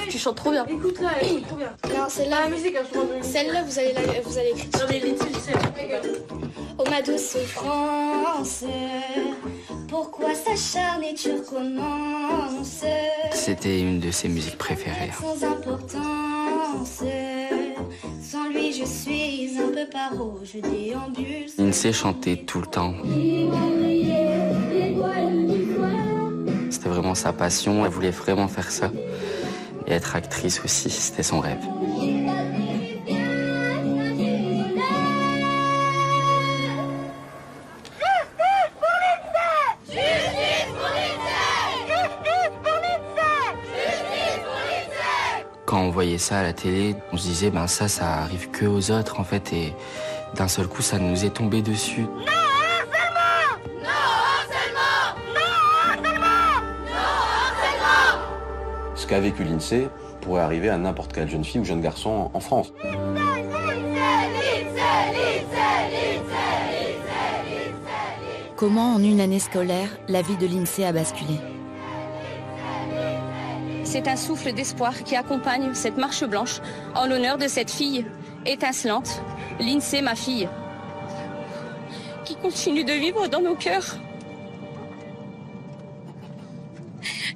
tu chantes trop bien. Écoute-la, elle chante trop bien. Non, celle-là, La musique, elle chante bien. celle-là, vous allez critiquer. Non, mais Lindsay, je sais. Oh ma douce souffrance, pourquoi s'acharner, tu recommences. C'était une de ses musiques préférées. Sans importance, sans lui je suis un peu paro, je déambule. Lindsay chantait tout le temps. C'était vraiment sa passion, elle voulait vraiment faire ça. Et être actrice aussi, c'était son rêve. Quand on voyait ça à la télé, on se disait ça arrive que aux autres en fait, et d'un seul coup ça nous est tombé dessus. Ce qu'a vécu Lindsay pourrait arriver à n'importe quelle jeune fille ou jeune garçon en France. Comment, en une année scolaire, la vie de Lindsay a basculé? C'est un souffle d'espoir qui accompagne cette marche blanche en l'honneur de cette fille étincelante, Lindsay, ma fille, qui continue de vivre dans nos cœurs.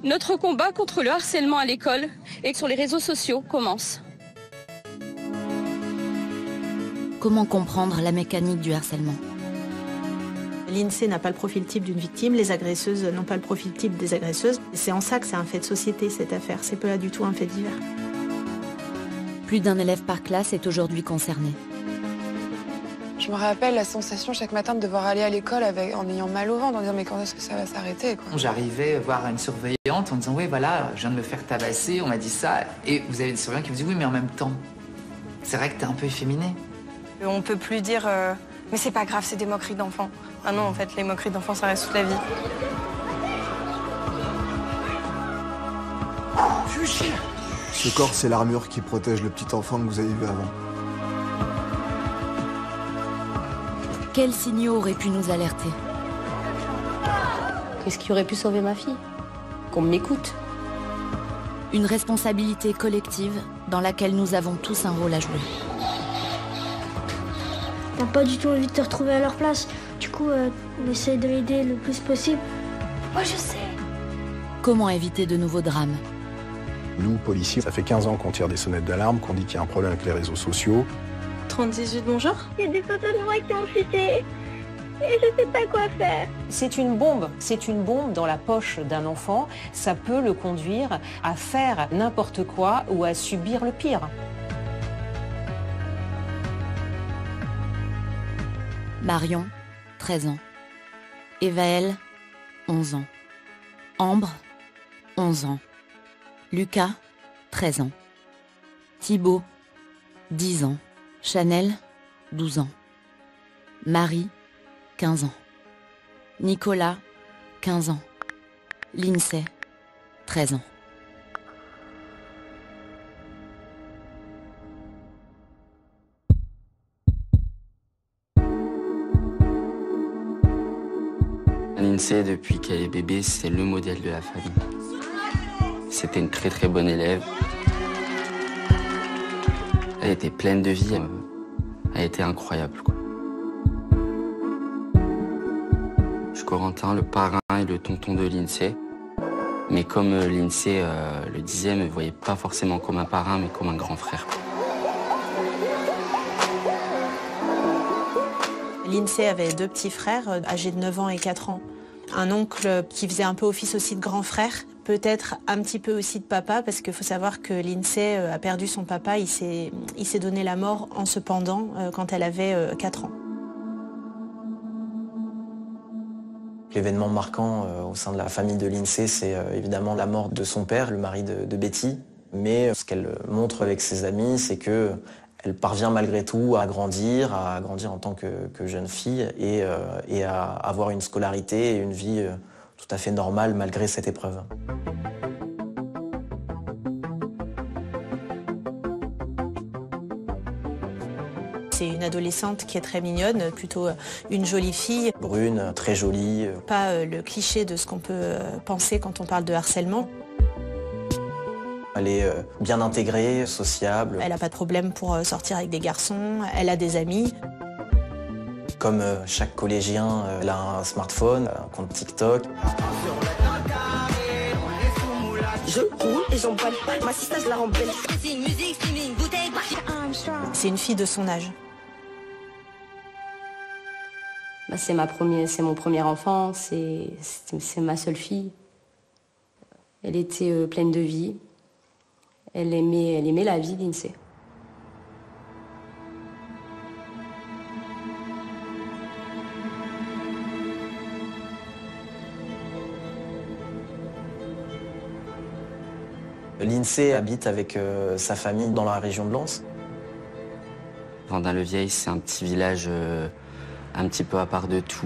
Notre combat contre le harcèlement à l'école et sur les réseaux sociaux commence. Comment comprendre la mécanique du harcèlement? Lindsay n'a pas le profil type d'une victime, les agresseuses n'ont pas le profil type des agresseuses. C'est en ça que c'est un fait de société, cette affaire. C'est pas du tout un fait divers. Plus d'un élève par classe est aujourd'hui concerné. Je me rappelle la sensation chaque matin de devoir aller à l'école en ayant mal au ventre, en disant mais quand est-ce que ça va s'arrêter, quoi. J'arrivais voir une surveillante en disant oui voilà, je viens de me faire tabasser, on m'a dit ça, et vous avez des surveillants qui vous disent oui mais en même temps, c'est vrai que t'es un peu efféminé. On peut plus dire mais c'est pas grave, c'est des moqueries d'enfants. Ah non, en fait, les moqueries d'enfants, ça reste toute la vie. Ce corps, c'est l'armure qui protège le petit enfant que vous avez vu avant. Quels signaux auraient pu nous alerter? Qu'est-ce qui aurait pu sauver ma fille? Qu'on m'écoute. Une responsabilité collective dans laquelle nous avons tous un rôle à jouer. T'as pas du tout envie de te retrouver à leur place. Du coup, on essaie de l'aider le plus possible. Moi, je sais. Comment éviter de nouveaux drames? Nous, policiers, ça fait 15 ans qu'on tire des sonnettes d'alarme, qu'on dit qu'il y a un problème avec les réseaux sociaux. 30-18, bonjour. Il y a des photos de moi qui ont chuté. Et je sais pas quoi faire. C'est une bombe dans la poche d'un enfant. Ça peut le conduire à faire n'importe quoi ou à subir le pire. Marion, 13 ans. Evaël, 11 ans. Ambre, 11 ans. Lucas, 13 ans. Thibaut, 10 ans. Chanel, 12 ans. Marie, 15 ans. Nicolas, 15 ans. Lindsay, 13 ans. Lindsay, depuis qu'elle est bébé, c'est le modèle de la famille. C'était une très très bonne élève. Elle était pleine de vie, elle était incroyable, quoi. Je suis Corentin, le parrain et le tonton de Lindsay. Mais comme Lindsay le disait, elle ne me voyait pas forcément comme un parrain, mais comme un grand frère. Lindsay avait deux petits frères âgés de 9 ans et 4 ans. Un oncle qui faisait un peu office aussi de grand frère, peut-être un petit peu aussi de papa, parce qu'il faut savoir que Lindsay a perdu son papa, il s'est donné la mort en se pendant quand elle avait 4 ans. L'événement marquant au sein de la famille de Lindsay, c'est évidemment la mort de son père, le mari de Betty. Mais ce qu'elle montre avec ses amis, c'est que elle parvient malgré tout à grandir en tant que jeune fille et à avoir une scolarité et une vie tout à fait normale malgré cette épreuve. C'est une adolescente qui est très mignonne, plutôt une jolie fille. Brune, très jolie. Pas le cliché de ce qu'on peut penser quand on parle de harcèlement. Elle est bien intégrée, sociable. Elle n'a pas de problème pour sortir avec des garçons, elle a des amis. Comme chaque collégien, elle a un smartphone, un compte TikTok. Je roule et j'emballe. Ma sister, je la rends belle. C'est une fille de son âge. Bah, c'est mon premier enfant, c'est ma seule fille. Elle était pleine de vie. Elle aimait la vie, Lindsay. Lindsay habite avec sa famille dans la région de Lens. Vendin-le-Vieil, c'est un petit village un petit peu à part de tout.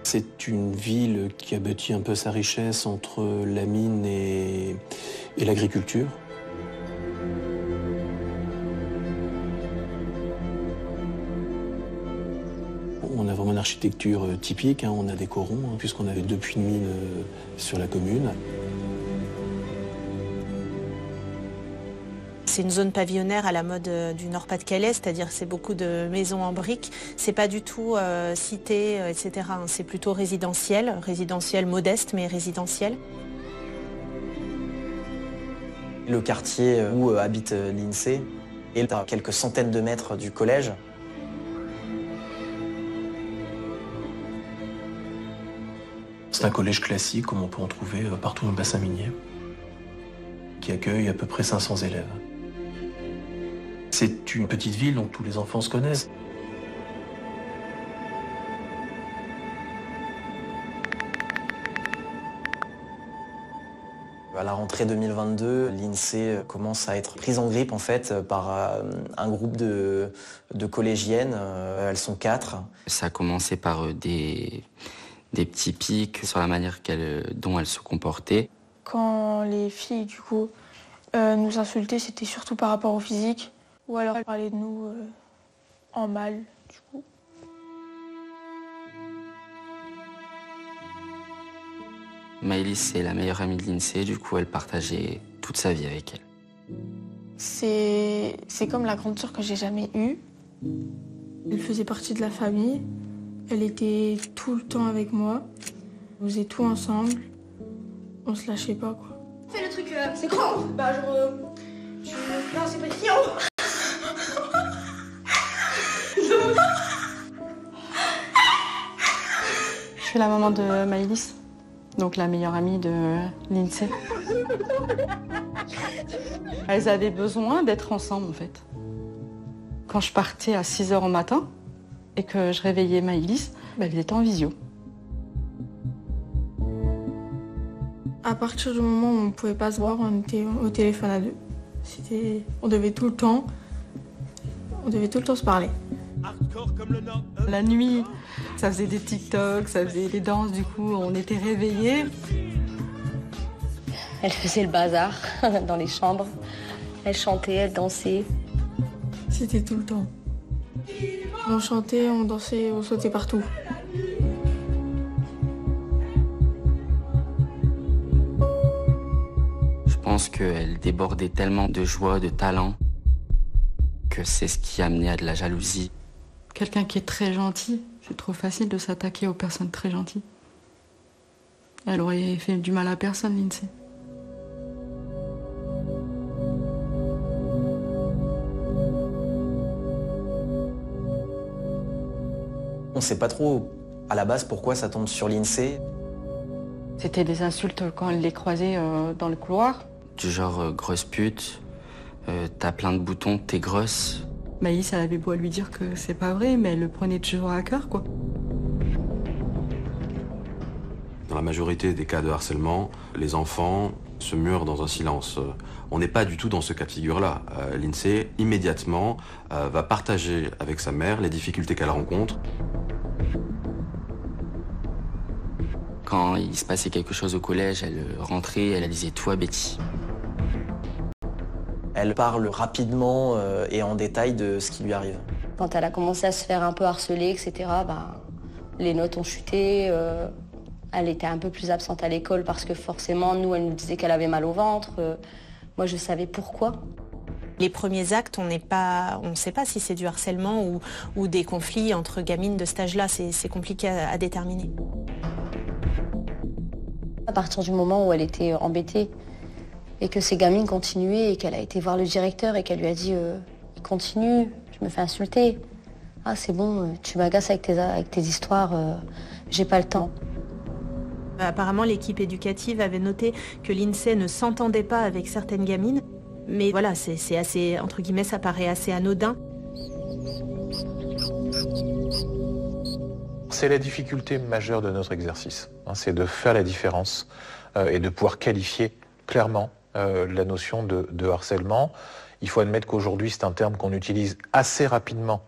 C'est une ville qui a bâti un peu sa richesse entre la mine et l'agriculture. On a vraiment une architecture typique, hein. On a des corons, hein, puisqu'on avait 2 puits de mine sur la commune. C'est une zone pavillonnaire à la mode du Nord-Pas-de-Calais, c'est-à-dire c'est beaucoup de maisons en briques. C'est pas du tout cité, etc. C'est plutôt résidentiel modeste, mais résidentiel. Le quartier où habite Lindsay est à quelques centaines de mètres du collège. C'est un collège classique, comme on peut en trouver partout dans le bassin minier, qui accueille à peu près 500 élèves. C'est une petite ville dont tous les enfants se connaissent. À la rentrée 2022, Lindsay commence à être prise en grippe en fait par un groupe de collégiennes. Elles sont 4. Ça a commencé par des petits pics sur la manière dont elle se comportait. Quand les filles, du coup, nous insultaient, c'était surtout par rapport au physique. Ou alors elles parlaient de nous en mal, du coup. Maëlys, c'est la meilleure amie de Lindsay, du coup, elle partageait toute sa vie avec elle. C'est comme la grande sœur que j'ai jamais eue. Elle faisait partie de la famille. Elle était tout le temps avec moi. On faisait tout ensemble. On se lâchait pas, quoi. Fais le truc, c'est grand. Bah, genre. Non, c'est pas chiant. Je suis la maman de Maëlys, donc la meilleure amie de Lindsay. Elles avaient besoin d'être ensemble, en fait. Quand je partais à 6h au matin et que je réveillais Maëlys, elles étaient en visio. À partir du moment où on ne pouvait pas se voir, on était au téléphone à deux. On devait tout le temps se parler. La nuit, ça faisait des TikTok, ça faisait des danses, du coup on était réveillés. Elle faisait le bazar dans les chambres. Elle chantait, elle dansait. C'était tout le temps. On chantait, on dansait, on sautait partout. Je pense qu'elle débordait tellement de joie, de talent, que c'est ce qui amenait à de la jalousie. Quelqu'un qui est très gentil, c'est trop facile de s'attaquer aux personnes très gentilles. Elle aurait fait du mal à personne, Lindsay. On sait pas trop, à la base, pourquoi ça tombe sur Lindsay. C'était des insultes quand elle les croisait dans le couloir. Du genre grosse pute, t'as plein de boutons, t'es grosse. Maëlys, elle avait beau lui dire que c'est pas vrai, mais elle le prenait toujours à cœur, quoi. Dans la majorité des cas de harcèlement, les enfants se murent dans un silence. On n'est pas du tout dans ce cas de figure-là. Lindsay, immédiatement, va partager avec sa mère les difficultés qu'elle rencontre. Quand il se passait quelque chose au collège, elle rentrait, elle disait tout à Betty. Elle parle rapidement et en détail de ce qui lui arrive. Quand elle a commencé à se faire un peu harceler, etc., les notes ont chuté. Elle était un peu plus absente à l'école parce que forcément, nous, elle nous disait qu'elle avait mal au ventre. Moi, je savais pourquoi. Les premiers actes, on ne sait pas si c'est du harcèlement ou des conflits entre gamines de cet âge-là. C'est compliqué à déterminer. À partir du moment où elle était embêtée et que ces gamines continuaient et qu'elle a été voir le directeur et qu'elle lui a dit il continue, je me fais insulter. Ah, c'est bon, tu m'agaces avec tes histoires, j'ai pas le temps. Apparemment, l'équipe éducative avait noté que l'INSEE ne s'entendait pas avec certaines gamines. Mais voilà, c'est assez, entre guillemets, ça paraît assez anodin. C'est la difficulté majeure de notre exercice, c'est de faire la différence et de pouvoir qualifier clairement la notion de harcèlement. Il faut admettre qu'aujourd'hui, c'est un terme qu'on utilise assez rapidement,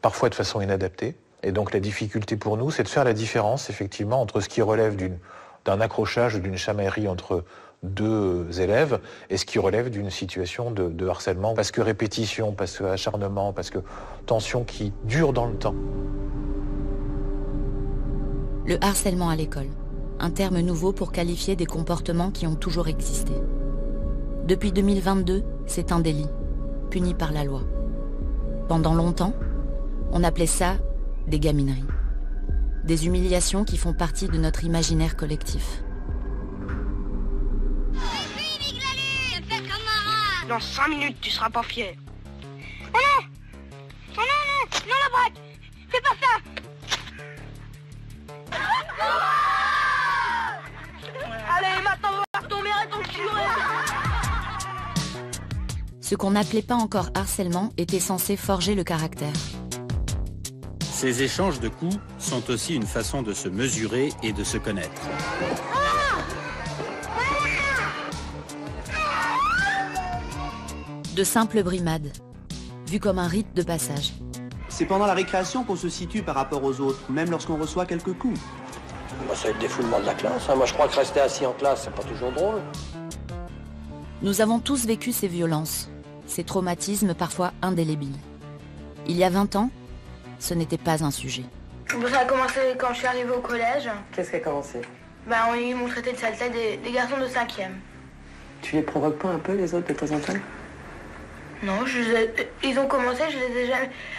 parfois de façon inadaptée. Et donc la difficulté pour nous, c'est de faire la différence, effectivement, entre ce qui relève d'un accrochage ou d'une chamaillerie entre deux élèves et ce qui relève d'une situation de harcèlement. Parce que répétition, parce que acharnement, parce que tension qui dure dans le temps. Le harcèlement à l'école, un terme nouveau pour qualifier des comportements qui ont toujours existé. Depuis 2022, c'est un délit, puni par la loi. Pendant longtemps, on appelait ça des gamineries. Des humiliations qui font partie de notre imaginaire collectif. Dans 5 minutes, tu seras pas fier. Oh non! Oh non, non! Non, la braque! Fais pas ça! Allez, maintenant, on va retomber à ton curé! Ce qu'on n'appelait pas encore harcèlement était censé forger le caractère. Ces échanges de coups sont aussi une façon de se mesurer et de se connaître. De simples brimades, vues comme un rite de passage. C'est pendant la récréation qu'on se situe par rapport aux autres, même lorsqu'on reçoit quelques coups. C'est le défoulement de la classe. Moi, je crois que rester assis en classe, c'est pas toujours drôle. Nous avons tous vécu ces violences, ces traumatismes parfois indélébiles. Il y a 20 ans, ce n'était pas un sujet. Ça a commencé quand je suis arrivée au collège. Qu'est-ce qui a commencé? Ils m'ont traité de saleté des garçons de 5e. Tu les provoques pas un peu, les autres, de temps en temps? Non, ils ont commencé,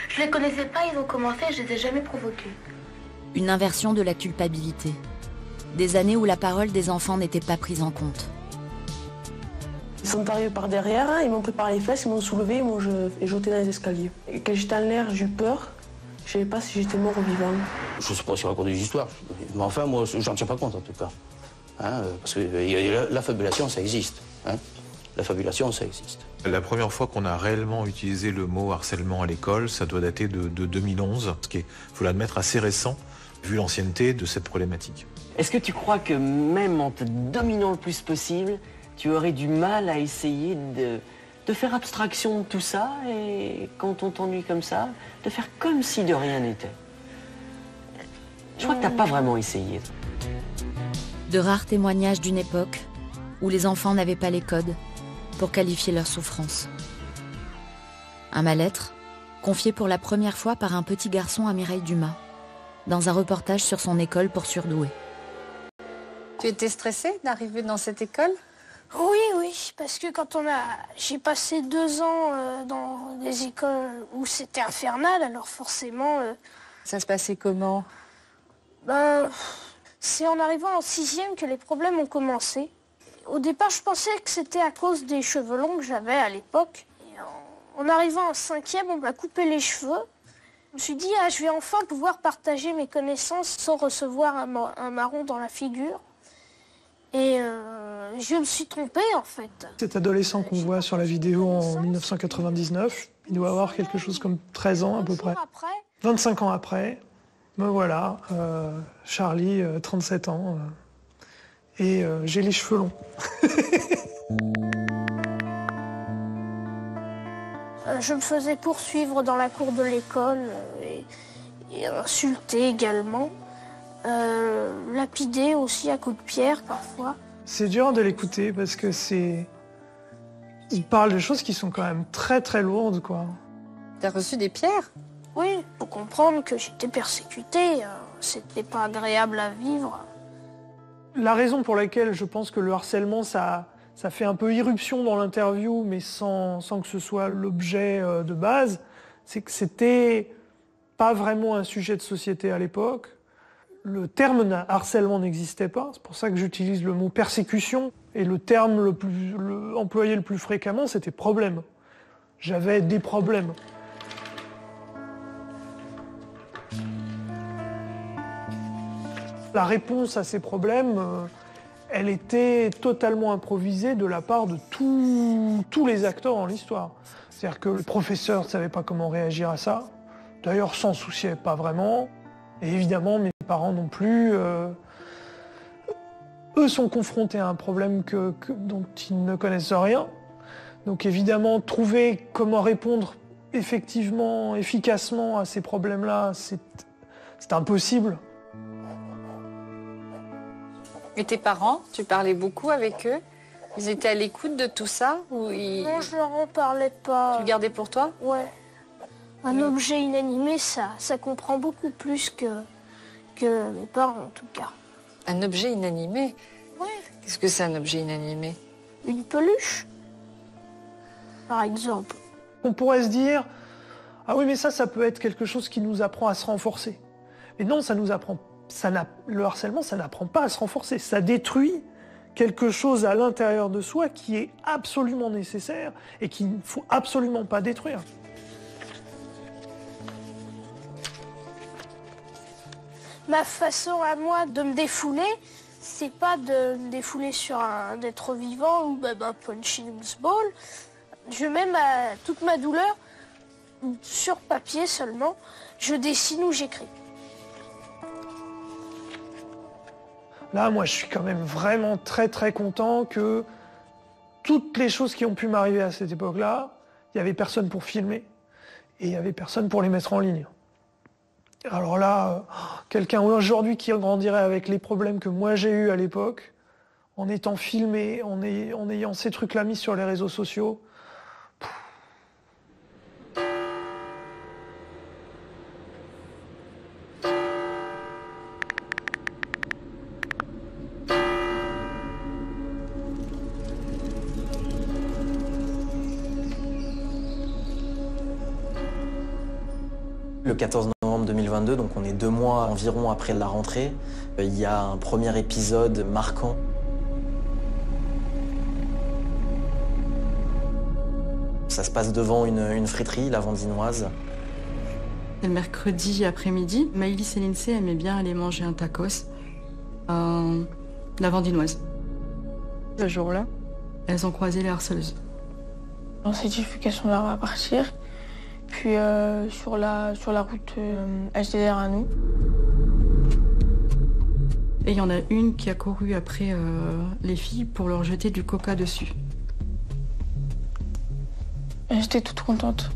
je les connaissais pas, ils ont commencé, je les ai jamais provoqués. Une inversion de la culpabilité. Des années où la parole des enfants n'était pas prise en compte. Ils sont arrivés par derrière, ils m'ont pris par les fesses, ils m'ont soulevé, ils m'ont jeté dans les escaliers. Et quand j'étais en l'air, j'ai eu peur. Je savais pas si j'étais mort ou vivant. Je sais pas si on raconte des histoires, mais enfin, moi, j'en tiens pas compte, en tout cas. Parce que la fabulation, ça existe. La fabulation, ça existe. La première fois qu'on a réellement utilisé le mot harcèlement à l'école, ça doit dater de 2011, ce qui est, faut l'admettre, assez récent, vu l'ancienneté de cette problématique. Est-ce que tu crois que même en te dominant le plus possible, tu aurais du mal à essayer de faire abstraction de tout ça et quand on t'ennuie comme ça, de faire comme si de rien n'était? Je crois que t'as pas vraiment essayé. De rares témoignages d'une époque où les enfants n'avaient pas les codes pour qualifier leur souffrance. Un mal-être confié pour la première fois par un petit garçon à Mireille Dumas, dans un reportage sur son école pour surdoués. Tu étais stressée d'arriver dans cette école? Oui, parce que j'ai passé 2 ans dans des écoles où c'était infernal, alors forcément... Ça se passait comment? C'est en arrivant en 6e que les problèmes ont commencé. Au départ, je pensais que c'était à cause des cheveux longs que j'avais à l'époque. En arrivant en 5e, on m'a coupé les cheveux. Je me suis dit, je vais enfin pouvoir partager mes connaissances sans recevoir un marron dans la figure. Et je me suis trompée, en fait. Cet adolescent qu'on voit sur la vidéo en 1999, il doit avoir quelque chose comme 13 ans à peu près. 25 ans après, me voilà, Charlie, 37 ans, et j'ai les cheveux longs. Je me faisais poursuivre dans la cour de l'école et insulter également. Lapider aussi à coups de pierre parfois. C'est dur de l'écouter parce que il parle de choses qui sont quand même très très lourdes, quoi. T'as reçu des pierres? Oui, pour comprendre que j'étais persécutée. c'était pas agréable à vivre. La raison pour laquelle je pense que le harcèlement, ça fait un peu irruption dans l'interview, mais sans que ce soit l'objet de base, c'est que c'était pas vraiment un sujet de société à l'époque. Le terme harcèlement n'existait pas, c'est pour ça que j'utilise le mot persécution, et le terme employé le plus fréquemment, c'était problème. J'avais des problèmes. La réponse à ces problèmes, elle était totalement improvisée de la part de tous les acteurs dans l'histoire. C'est-à-dire que le professeur ne savait pas comment réagir à ça, d'ailleurs s'en souciait pas vraiment, et évidemment mes parents non plus. Eux sont confrontés à un problème dont ils ne connaissent rien. Donc évidemment, trouver comment répondre effectivement, efficacement à ces problèmes-là, c'est impossible. Et tes parents, tu parlais beaucoup avec eux? Ils étaient à l'écoute de tout ça ou Non, je leur en parlais pas. Tu le gardais pour toi? Ouais. Un objet inanimé, ça comprend beaucoup plus que mes parents, en tout cas. Un objet inanimé? Ouais. Qu'est-ce que c'est un objet inanimé? Une peluche, par exemple. On pourrait se dire, ah oui, mais ça peut être quelque chose qui nous apprend à se renforcer. Mais non, le harcèlement, ça n'apprend pas à se renforcer. Ça détruit quelque chose à l'intérieur de soi qui est absolument nécessaire et qu'il ne faut absolument pas détruire. Ma façon à moi de me défouler, c'est pas de me défouler sur un être vivant ou un punching ball. Je mets toute ma douleur sur papier seulement. Je dessine ou j'écris. Là, moi, je suis quand même vraiment très très content que toutes les choses qui ont pu m'arriver à cette époque-là, il n'y avait personne pour filmer et il n'y avait personne pour les mettre en ligne. Alors là, quelqu'un aujourd'hui qui grandirait avec les problèmes que moi j'ai eus à l'époque, en étant filmé, en ayant ces trucs-là mis sur les réseaux sociaux, Le 14 novembre 2022, donc on est 2 mois environ après la rentrée, il y a un premier épisode marquant. Ça se passe devant une friterie, la Vendinoise. Le mercredi après-midi, Maëlys et Lindsay aimaient bien aller manger un tacos à la Vendinoise. Ce jour-là, elles ont croisé les harceleuses. On s'est dit qu'elles sont là à partir. Puis sur la route HDR à nous. Et il y en a une qui a couru après les filles pour leur jeter du coca dessus. J'étais toute contente.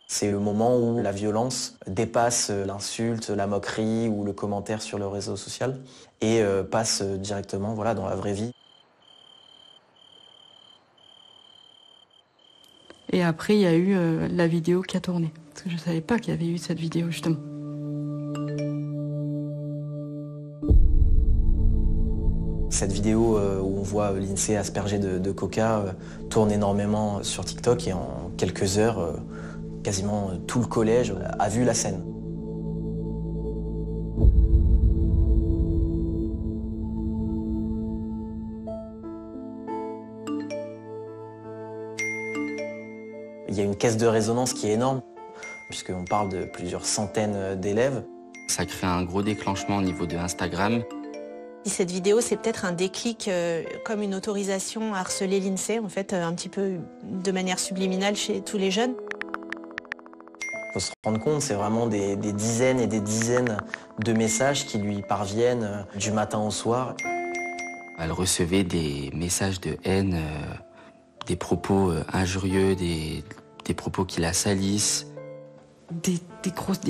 C'est le moment où la violence dépasse l'insulte, la moquerie ou le commentaire sur le réseau social et passe directement dans la vraie vie. Et après, il y a eu la vidéo qui a tourné. Parce que je ne savais pas qu'il y avait eu cette vidéo, justement. Cette vidéo où on voit Lindsay aspergée de coca tourne énormément sur TikTok et en quelques heures, quasiment tout le collège a vu la scène. Il y a une caisse de résonance qui est énorme, puisqu'on parle de plusieurs centaines d'élèves. Ça crée un gros déclenchement au niveau de Instagram. Cette vidéo, c'est peut-être un déclic, comme une autorisation à harceler Lindsay, en fait, un petit peu de manière subliminale chez tous les jeunes. Il faut se rendre compte, c'est vraiment des dizaines et des dizaines de messages qui lui parviennent du matin au soir. Elle recevait des messages de haine, des propos injurieux, des propos qui la salissent. Des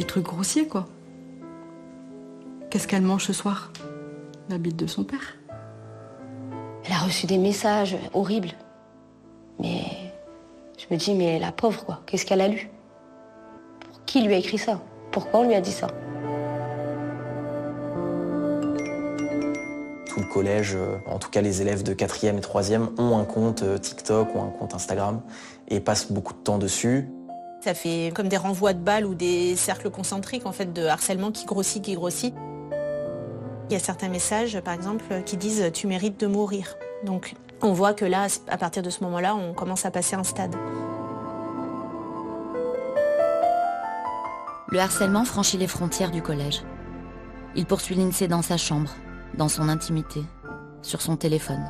trucs grossiers, quoi. Qu'est-ce qu'elle mange ce soir? La bite de son père. Elle a reçu des messages horribles. Mais je me dis, mais la pauvre, quoi, qu'est-ce qu'elle a lu? Qui lui a écrit ça? Pourquoi on lui a dit ça? Tout le collège, en tout cas les élèves de 4e et 3e, ont un compte TikTok ou un compte Instagram et passent beaucoup de temps dessus. Ça fait comme des renvois de balles ou des cercles concentriques en fait, de harcèlement qui grossit, qui grossit. Il y a certains messages, par exemple, qui disent « tu mérites de mourir ». Donc on voit que là, à partir de ce moment-là, on commence à passer un stade. Le harcèlement franchit les frontières du collège. Il poursuit l'INSEE dans sa chambre, dans son intimité, sur son téléphone.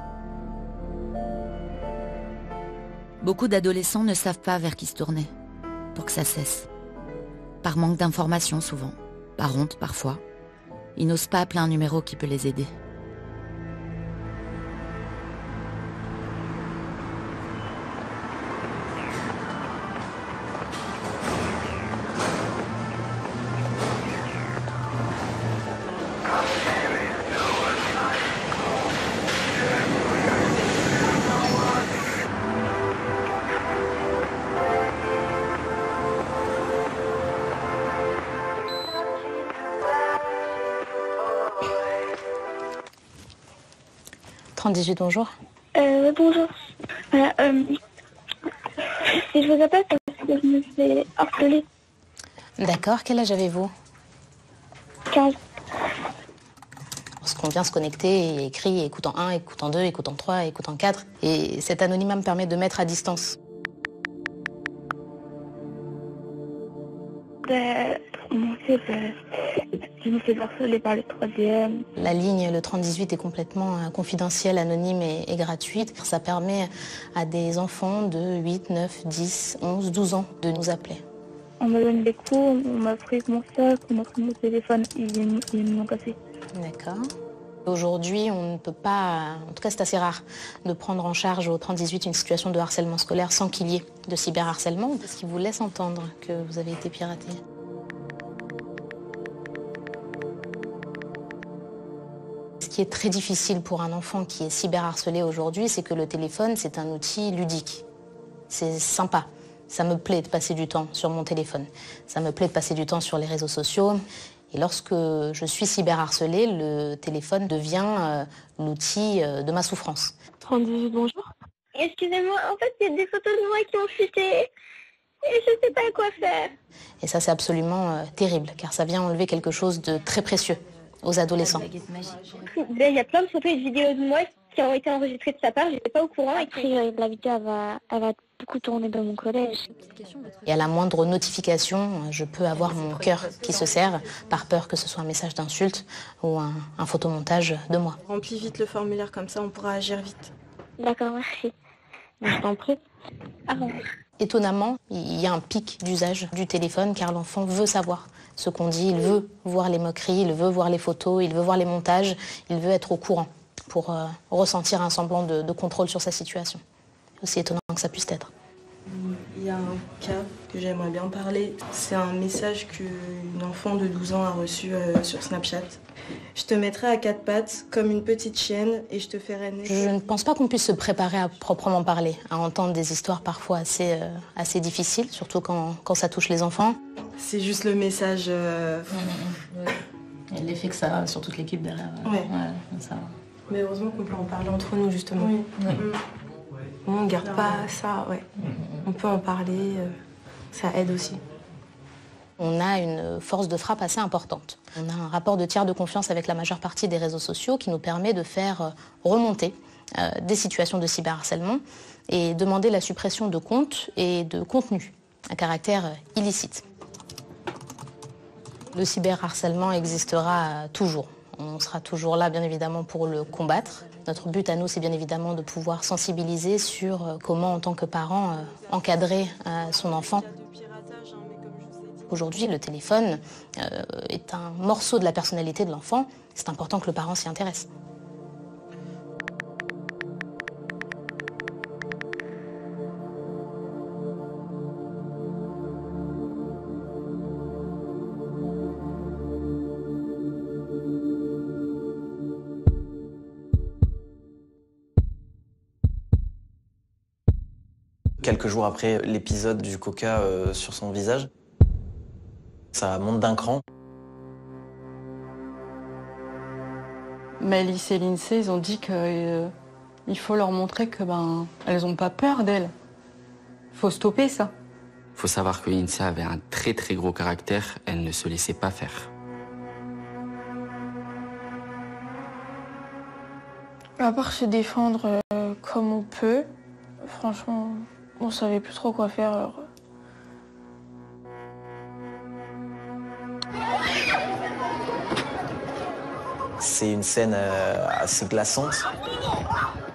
Beaucoup d'adolescents ne savent pas vers qui se tourner pour que ça cesse. Par manque d'informations souvent, par honte parfois, ils n'osent pas appeler un numéro qui peut les aider. Bonjour. Bonjour. Voilà, je vous appelle parce que je me fais harceler. D'accord, quel âge avez-vous? 15. Parce qu'on vient se connecter et écrit écoute en 1, écoute en 2, écoute en 3, écoute en 4. Et cet anonymat me permet de mettre à distance. Je me fais harceler par le 3e. La ligne, le 3018, est complètement confidentielle, anonyme et gratuite. Ça permet à des enfants de 8, 9, 10, 11, 12 ans de nous appeler. On m'a donné des coups, on m'a pris mon sac, on m'a pris mon téléphone, ils m'ont cassé. D'accord. Aujourd'hui, on ne peut pas, en tout cas c'est assez rare, de prendre en charge au 3018 une situation de harcèlement scolaire sans qu'il y ait de cyberharcèlement, parce qu'il vous laisse entendre que vous avez été piraté. Ce qui est très difficile pour un enfant qui est cyberharcelé aujourd'hui, c'est que le téléphone, c'est un outil ludique. C'est sympa. Ça me plaît de passer du temps sur mon téléphone. Ça me plaît de passer du temps sur les réseaux sociaux. Et lorsque je suis cyberharcelée, le téléphone devient l'outil de ma souffrance. 3018, bonjour. Excusez-moi, en fait, il y a des photos de moi qui ont fuité. Et je ne sais pas quoi faire. Et ça, c'est absolument terrible, car ça vient enlever quelque chose de très précieux aux adolescents. Il y a plein de photos et de vidéos de moi qui ont été enregistrées de sa part, je n'étais pas au courant. Et puis la vidéo, elle va beaucoup tourner dans mon collège. Et à la moindre notification, je peux avoir mon cœur qui se serre, par peur que ce soit un message d'insulte ou un photomontage de moi. Remplis vite le formulaire, comme ça on pourra agir vite. D'accord, merci. Je t'en prie. Étonnamment, il y a un pic d'usage du téléphone car l'enfant veut savoir ce qu'on dit, il veut voir les moqueries, il veut voir les photos, il veut voir les montages, il veut être au courant pour ressentir un semblant de contrôle sur sa situation. Aussi étonnant que ça puisse être. Il y a un cas que j'aimerais bien parler. C'est un message qu'une enfant de 12 ans a reçu sur Snapchat. Je te mettrai à quatre pattes comme une petite chienne et je te ferai naître. Je ne pense pas qu'on puisse se préparer à proprement parler, à entendre des histoires parfois assez difficiles, surtout quand ça touche les enfants. C'est juste le message... Et l'effet que ça a sur toute l'équipe derrière. Ouais, ça. Mais heureusement qu'on peut en parler entre nous, justement. Oui. On ne garde pas ça, ouais. On peut en parler, ça aide aussi. On a une force de frappe assez importante. On a un rapport de tiers de confiance avec la majeure partie des réseaux sociaux qui nous permet de faire remonter des situations de cyberharcèlement et demander la suppression de comptes et de contenus à caractère illicite. Le cyberharcèlement existera toujours. On sera toujours là, bien évidemment, pour le combattre. Notre but à nous, c'est bien évidemment de pouvoir sensibiliser sur comment, en tant que parent, encadrer son enfant. Aujourd'hui, le téléphone est un morceau de la personnalité de l'enfant. C'est important que le parent s'y intéresse. Quelques jours après l'épisode du coca sur son visage, ça monte d'un cran. Maëlys et Lindsay, ils ont dit qu'il faut leur montrer que elles n'ont pas peur d'elle. Faut stopper ça. Faut savoir que Lindsay avait un très très gros caractère, elle ne se laissait pas faire. À part se défendre comme on peut, franchement, on savait plus trop quoi faire. Alors... C'est une scène assez glaçante.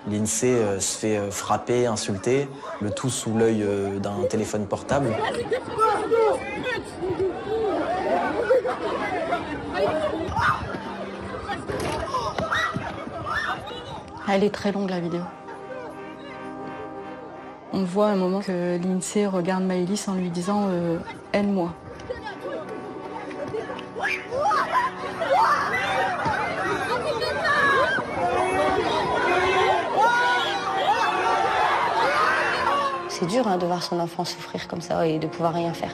Lindsay se fait frapper, insulter, le tout sous l'œil d'un téléphone portable. Elle est très longue, la vidéo. On voit à un moment que Lindsay regarde Maëlys en lui disant « aide-moi ». C'est dur de voir son enfant souffrir comme ça et de pouvoir rien faire.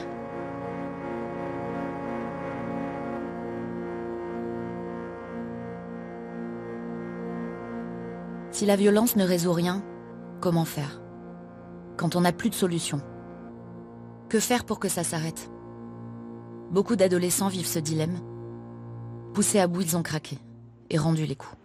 Si la violence ne résout rien, comment faire? Quand on n'a plus de solution, que faire pour que ça s'arrête? Beaucoup d'adolescents vivent ce dilemme. Poussés à bout, ils ont craqué et rendu les coups.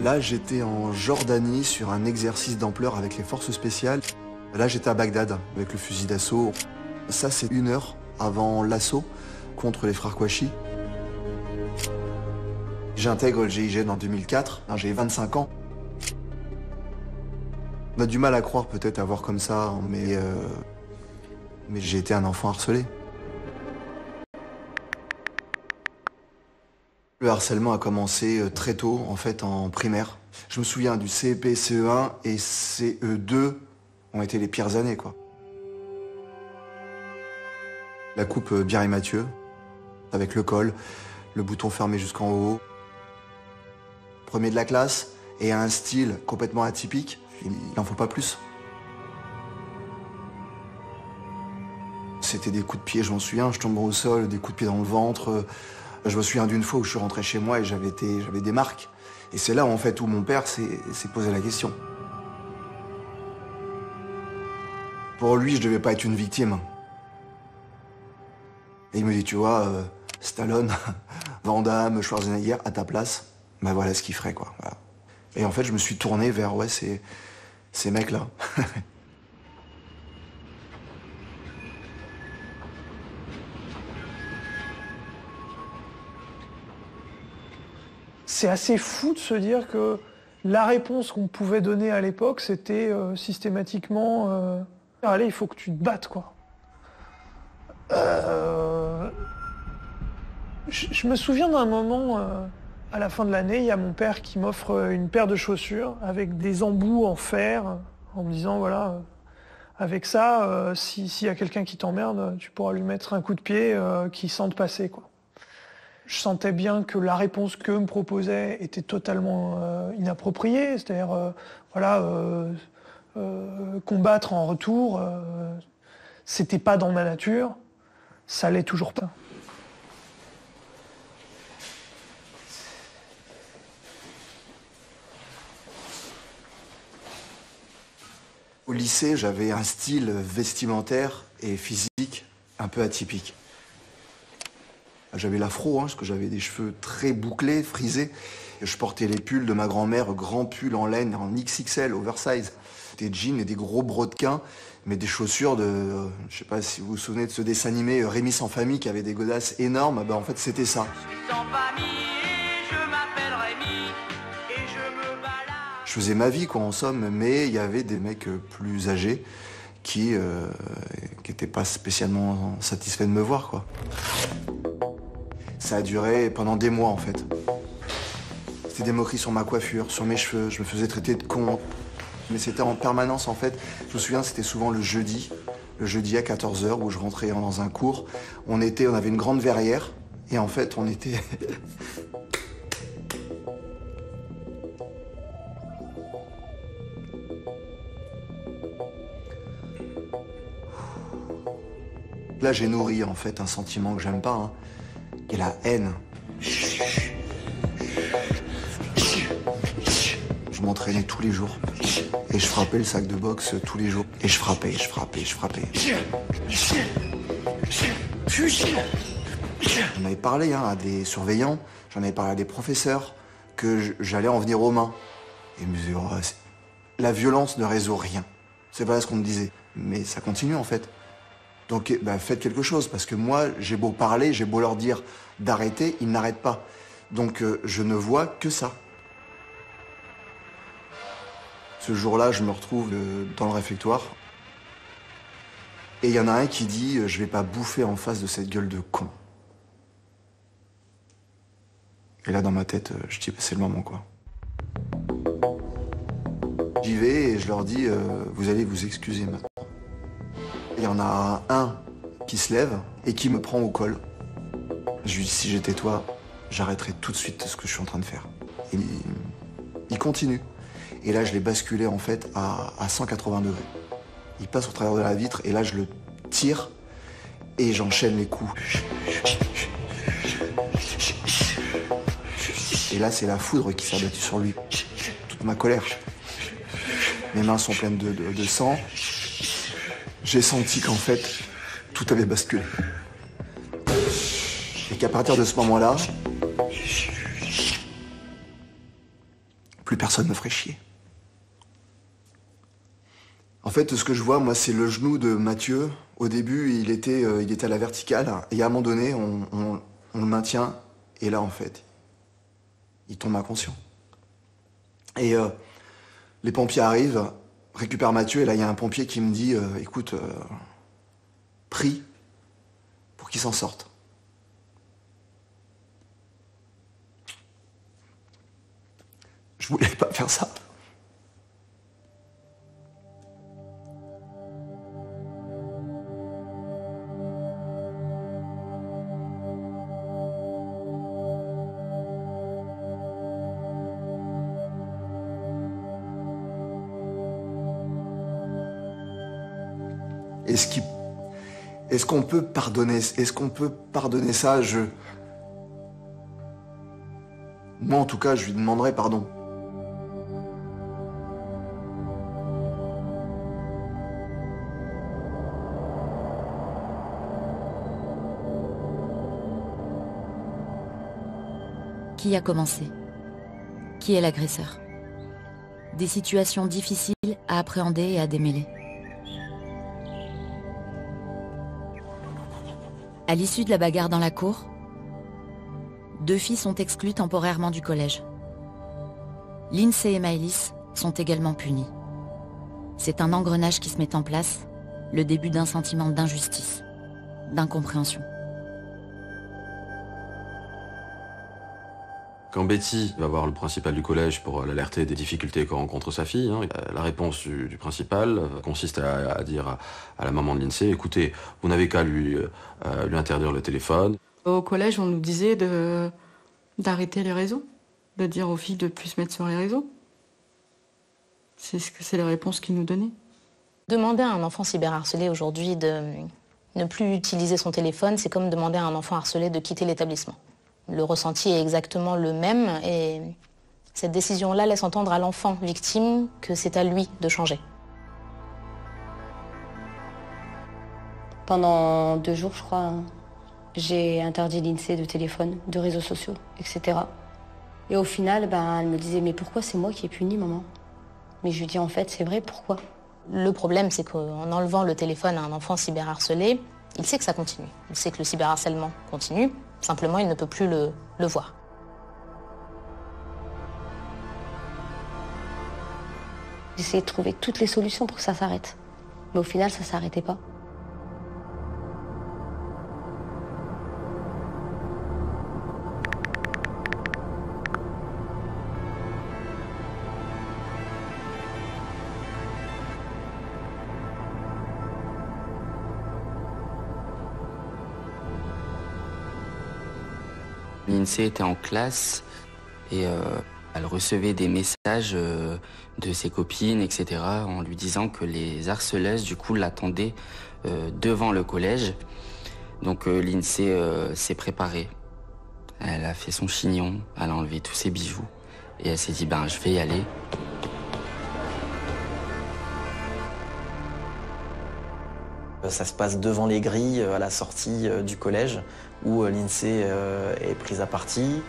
Là, j'étais en Jordanie sur un exercice d'ampleur avec les forces spéciales. Là, j'étais à Bagdad avec le fusil d'assaut. Ça, c'est 1 heure avant l'assaut contre les frères Kouachi. J'intègre le GIGN en 2004. J'ai 25 ans. On a du mal à croire peut-être à voir comme ça, mais j'ai été un enfant harcelé. Le harcèlement a commencé très tôt, en fait, en primaire. Je me souviens du CEP, CE1 et CE2 ont été les pires années, quoi. La coupe Bière et Mathieu, avec le col, le bouton fermé jusqu'en haut. Premier de la classe, et un style complètement atypique, il n'en faut pas plus. C'était des coups de pied, je m'en souviens, je tombais au sol, des coups de pied dans le ventre. Je me souviens d'une fois où je suis rentré chez moi et j'avais des marques. Et c'est là, en fait, où mon père s'est posé la question. Pour lui, je devais pas être une victime. Et il me dit, tu vois, Stallone, Van Damme, Schwarzenegger, à ta place, bah voilà ce qu'il ferait, quoi. Voilà. Et en fait, je me suis tourné vers, ouais, ces mecs-là. C'est assez fou de se dire que la réponse qu'on pouvait donner à l'époque, c'était systématiquement allez, il faut que tu te battes, quoi. Je me souviens d'un moment, à la fin de l'année, il y a mon père qui m'offre une paire de chaussures avec des embouts en fer, en me disant, voilà, avec ça, s'il y a quelqu'un qui t'emmerde, tu pourras lui mettre un coup de pied qui sente passer, quoi. Je sentais bien que la réponse qu'eux me proposaient était totalement inappropriée, c'est-à-dire combattre en retour, c'était pas dans ma nature, ça l'est toujours pas. Au lycée, j'avais un style vestimentaire et physique un peu atypique. J'avais l'afro, parce que j'avais des cheveux très bouclés, frisés. Je portais les pulls de ma grand-mère, grands pulls en laine, en XXL, oversize. Des jeans et des gros brodequins, mais des chaussures de... je sais pas si vous vous souvenez de ce dessin animé Rémi sans famille qui avait des godasses énormes. En fait, c'était ça. Je faisais ma vie, quoi, en somme, mais il y avait des mecs plus âgés qui étaient pas spécialement satisfaits de me voir, quoi. Ça a duré pendant des mois, en fait. C'était des moqueries sur ma coiffure, sur mes cheveux, je me faisais traiter de con. Mais c'était en permanence en fait. Je me souviens, c'était souvent le jeudi à 14h où je rentrais dans un cours. On avait une grande verrière et en fait on était... Là, j'ai nourri en fait un sentiment que j'aime pas, hein, qui est la haine. Je m'entraînais tous les jours et je frappais le sac de boxe tous les jours. Et je frappais. J'en avais parlé à des surveillants, j'en avais parlé à des professeurs, que j'allais en venir aux mains. Et ils me disaient, oh, la violence ne résout rien. C'est pas ce qu'on me disait. Mais ça continue en fait. Donc faites quelque chose, parce que moi, j'ai beau parler, j'ai beau leur dire d'arrêter, ils n'arrêtent pas. Donc je ne vois que ça. Ce jour-là, je me retrouve dans le réfectoire. Et il y en a un qui dit « Je vais pas bouffer en face de cette gueule de con ». Et là, dans ma tête, je dis « C'est le moment, quoi ». J'y vais et je leur dis « Vous allez vous excuser maintenant ». Il y en a un qui se lève et qui me prend au col. Je lui dis, si j'étais toi, j'arrêterais tout de suite ce que je suis en train de faire. Et il continue. Et là, je l'ai basculé en fait à 180 degrés. Il passe au travers de la vitre et là, je le tire et j'enchaîne les coups. Et là, c'est la foudre qui s'est abattue sur lui. Toute ma colère. Mes mains sont pleines de sang. J'ai senti qu'en fait, tout avait basculé. Et qu'à partir de ce moment-là, plus personne me ferait chier. En fait, ce que je vois, moi, c'est le genou de Mathieu. Au début, il était à la verticale. Et à un moment donné, on le maintient. Et là, en fait, il tombe inconscient. Et les pompiers arrivent, récupèrent Mathieu. Et là, il y a un pompier qui me dit, écoute, prie pour qu'il s'en sorte. Je voulais pas faire ça. Est-ce qu'on peut pardonner ça? Moi, en tout cas, je lui demanderai pardon. Qui a commencé? Qui est l'agresseur? Des situations difficiles à appréhender et à démêler. À l'issue de la bagarre dans la cour, 2 filles sont exclues temporairement du collège. Lindsay et Maëlys sont également punies. C'est un engrenage qui se met en place, le début d'un sentiment d'injustice, d'incompréhension. Quand Betty va voir le principal du collège pour l'alerter des difficultés que rencontre sa fille, la réponse du principal consiste à dire à la maman de Lindsay, écoutez, vous n'avez qu'à lui interdire le téléphone. Au collège, on nous disait d'arrêter les réseaux, de dire aux filles de ne plus se mettre sur les réseaux. C'est les réponses qu'ils nous donnaient. Demander à un enfant cyberharcelé aujourd'hui de ne plus utiliser son téléphone, c'est comme demander à un enfant harcelé de quitter l'établissement. Le ressenti est exactement le même et cette décision-là laisse entendre à l'enfant victime que c'est à lui de changer. Pendant 2 jours, je crois, j'ai interdit Lindsay de téléphone, de réseaux sociaux, etc. Et au final, elle me disait « Mais pourquoi c'est moi qui ai puni, maman ?» Mais je lui dis « En fait, c'est vrai, pourquoi ?» Le problème, c'est qu'en enlevant le téléphone à un enfant cyberharcelé, il sait que ça continue. Il sait que le cyberharcèlement continue. Simplement, il ne peut plus le voir. J'essayais de trouver toutes les solutions pour que ça s'arrête. Mais au final, ça ne s'arrêtait pas. l'INSEE était en classe et elle recevait des messages de ses copines, etc., en lui disant que les harceleuses, du coup, l'attendaient devant le collège. Donc l'INSEE s'est préparée. Elle a fait son chignon, elle a enlevé tous ses bijoux et elle s'est dit, ben, je vais y aller. Ça se passe devant les grilles à la sortie du collège où l'INSEE est prise à partie.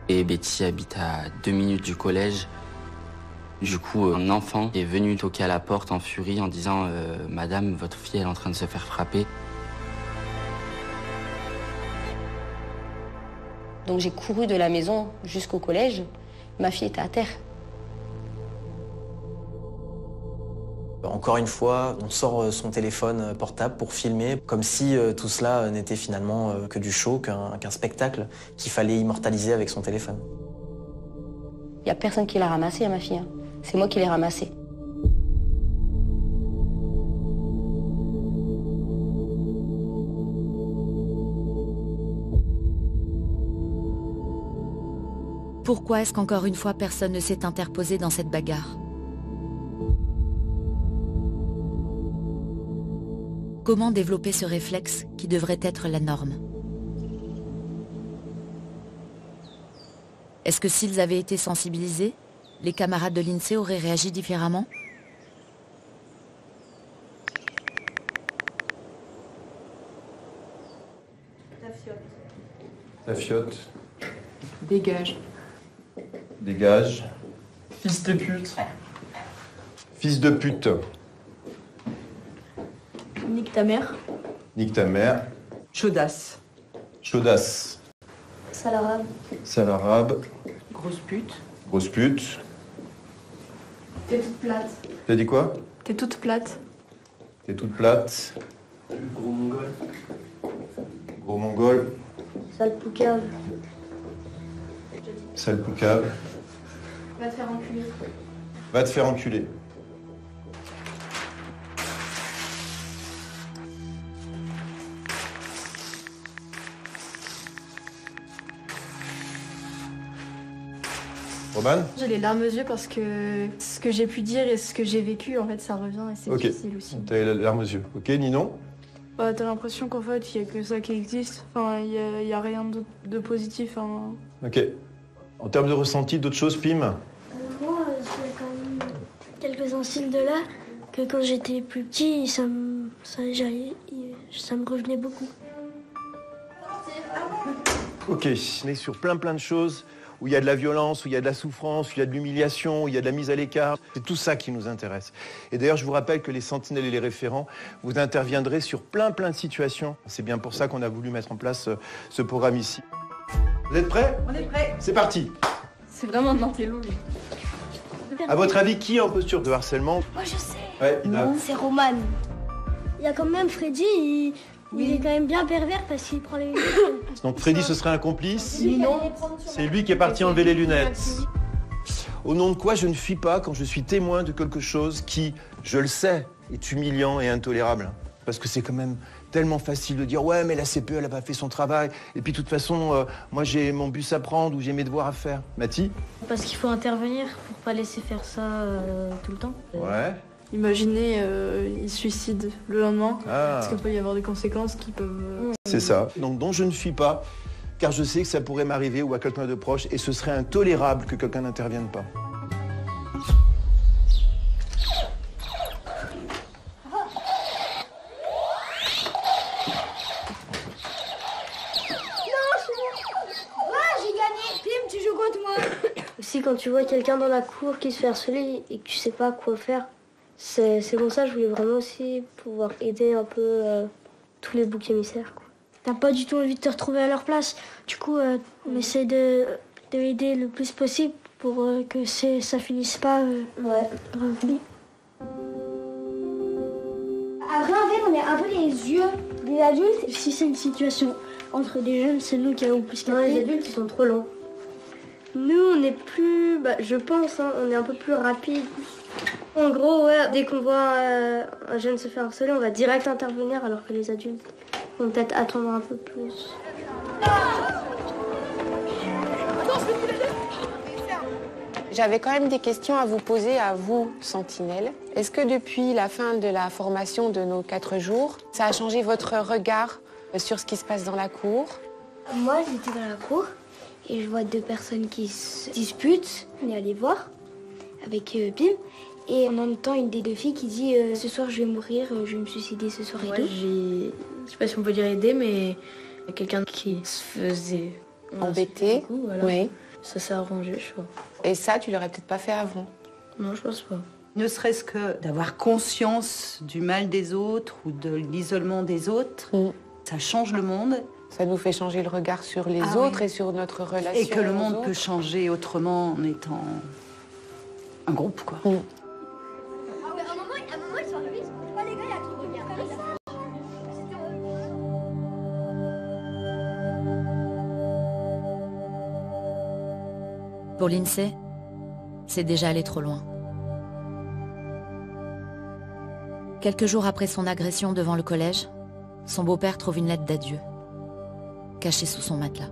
Et Betty habite à 2 minutes du collège. Du coup, un enfant est venu toquer à la porte en furie en disant « Madame, votre fille elle est en train de se faire frapper ». Donc j'ai couru de la maison jusqu'au collège. Ma fille était à terre. Encore une fois, on sort son téléphone portable pour filmer, comme si tout cela n'était finalement que du show, qu'un spectacle qu'il fallait immortaliser avec son téléphone. Il n'y a personne qui l'a ramassée, ma fille. C'est moi qui l'ai ramassée. Pourquoi est-ce qu'encore une fois personne ne s'est interposé dans cette bagarre? Comment développer ce réflexe qui devrait être la norme? Est-ce que s'ils avaient été sensibilisés, les camarades de l'INSEE auraient réagi différemment? La fiotte. Dégage. Dégage. Fils de pute. Fils de pute. Nique ta mère. Nique ta mère. Chaudasse. Chaudasse. Sale arabe. Sale arabe. Grosse pute. Grosse pute. T'es toute plate. T'as dit quoi? T'es toute plate. T'es toute plate. Gros mongol. Gros mongol. Sale poucave. Sale poucave. Va te faire enculer. Va te faire enculer. Roman? J'ai les larmes aux yeux parce que ce que j'ai pu dire et ce que j'ai vécu, en fait, ça revient et c'est difficile aussi. T'as les larmes aux yeux. Ok, Ninon? Bah, t'as l'impression qu'en fait, il n'y a que ça qui existe. Enfin, il n'y a rien de positif. Hein. Ok. En termes de ressenti, d'autres choses, Pim? Moi, c'est quand même quelques instants de là que quand j'étais plus petit, ça me revenait beaucoup. Ok, on est sur plein de choses où il y a de la violence, où il y a de la souffrance, où il y a de l'humiliation, où il y a de la mise à l'écart. C'est tout ça qui nous intéresse. Et d'ailleurs, je vous rappelle que les sentinelles et les référents, vous interviendrez sur plein de situations. C'est bien pour ça qu'on a voulu mettre en place ce programme ici. Vous êtes prêts? On est prêts. C'est parti. C'est vraiment un intello, lui. À votre avis, qui est en posture de harcèlement? Moi, je sais. Ouais, C'est Roman. Il y a quand même Freddy, il est quand même bien pervers parce qu'il prend les... Donc Freddy, ce serait un complice? Non. C'est lui qui est parti enlever les lunettes. Au nom de quoi je ne fuis pas quand je suis témoin de quelque chose qui, je le sais, est humiliant et intolérable. Parce que c'est quand même tellement facile de dire « Ouais, mais la CPE, elle n'a pas fait son travail. Et puis, de toute façon, moi, j'ai mon bus à prendre ou j'ai mes devoirs à faire. » Mathie? Parce qu'il faut intervenir pour pas laisser faire ça tout le temps. Ouais. Imaginez, il se suicide le lendemain. Ah. Parce qu'il peut y avoir des conséquences qui peuvent... C'est ça. Donc, dont je ne fuis pas, car je sais que ça pourrait m'arriver ou à quelqu'un de proche, et ce serait intolérable que quelqu'un n'intervienne pas. Aussi, quand tu vois quelqu'un dans la cour qui se fait harceler et que tu sais pas quoi faire, c'est pour ça que je voulais vraiment aussi pouvoir aider un peu tous les boucs émissaires. T'as pas du tout envie de te retrouver à leur place. Du coup, on essaie de aider le plus possible pour que ça finisse pas revenu. À vrai en fait, on est un peu les yeux des adultes. Si c'est une situation entre des jeunes, c'est nous qui avons plus qu'à faire. Les adultes, ils sont trop lents. Nous, on est plus, je pense, on est un peu plus rapide. En gros, ouais, dès qu'on voit un jeune se faire harceler, on va direct intervenir, alors que les adultes, On va peut-être attendre un peu plus. J'avais quand même des questions à vous poser à vous, Sentinelle. Est-ce que depuis la fin de la formation de nos 4 jours, ça a changé votre regard sur ce qui se passe dans la cour? Moi, j'étais dans la cour et je vois 2 personnes qui se disputent. On est allé voir avec Pim. Et en même temps, une des 2 filles qui dit ce soir je vais mourir, je vais me suicider ce soir et tout. Je sais pas si on peut dire aider, mais il y a quelqu'un qui se faisait embêter. Voilà. Oui. Ça s'est arrangé, je crois. Et ça, tu l'aurais peut-être pas fait avant? Non, je pense pas. Ne serait-ce que d'avoir conscience du mal des autres ou de l'isolement des autres, ça change le monde. Ça nous fait changer le regard sur les autres et sur notre relation. Et que le monde aux peut autres. changer autrement en étant un groupe, quoi. Pour l'INSEE, c'est déjà allé trop loin. Quelques jours après son agression devant le collège, son beau-père trouve une lettre d'adieu, cachée sous son matelas.